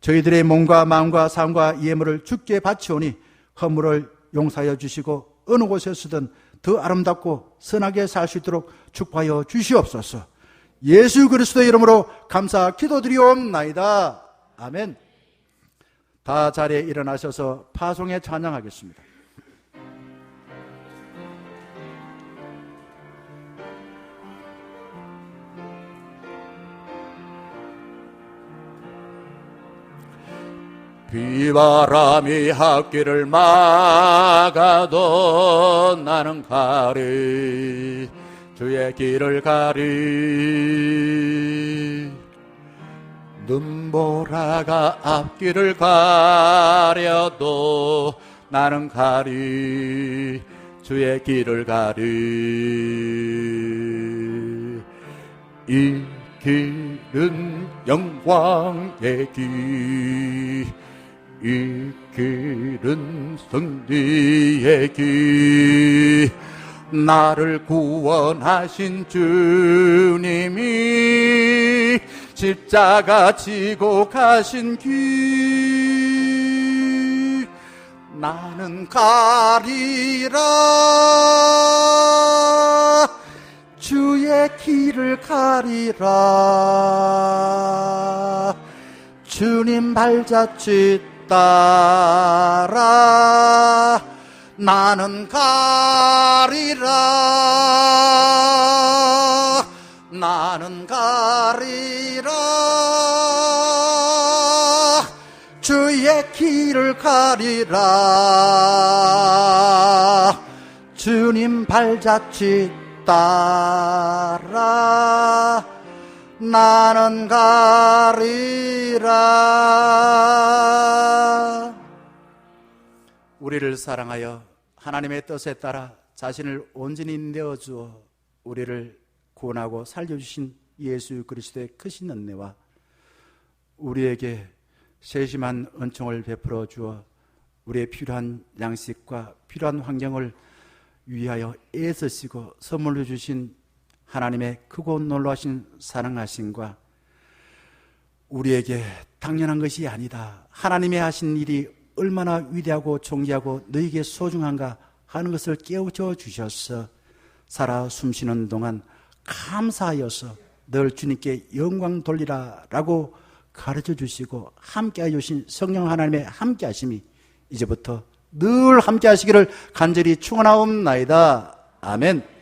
저희들의 몸과 마음과 삶과 예물을 주께 바치오니 허물을 용서하여 주시고 어느 곳에서든 더 아름답고 선하게 살 수 있도록 축복하여 주시옵소서. 예수 그리스도의 이름으로 감사 기도드리옵나이다. 아멘. 다 자리에 일어나셔서 파송에 찬양하겠습니다. 비바람이 앞길을 막아도 나는 가리 주의 길을 가리 눈보라가 앞길을 가려도 나는 가리 주의 길을 가리 이 길은 영광의 길 이 길은 승리의 길 나를 구원하신 주님이 십자가 지고 가신 길 나는 가리라 주의 길을 가리라 주님 발자취 따라 나는 가리라 나는 가리라 주의 길을 가리라 주님 발자취 따라 나는 가리라. 우리를 사랑하여 하나님의 뜻에 따라 자신을 온전히 내어주어 우리를 구원하고 살려주신 예수 그리스도의 크신 은혜와 우리에게 세심한 은총을 베풀어 주어 우리의 필요한 양식과 필요한 환경을 위하여 애쓰시고 선물로 주신 하나님의 크고 놀라우신 사랑하심과 우리에게 당연한 것이 아니다, 하나님의 하신 일이 얼마나 위대하고 존귀하고 너에게 소중한가 하는 것을 깨우쳐 주셔서 살아 숨쉬는 동안 감사하여서 늘 주님께 영광 돌리라 라고 가르쳐 주시고 함께해 주신 성령 하나님의 함께 하심이 이제부터 늘 함께 하시기를 간절히 축원하옵나이다. 아멘.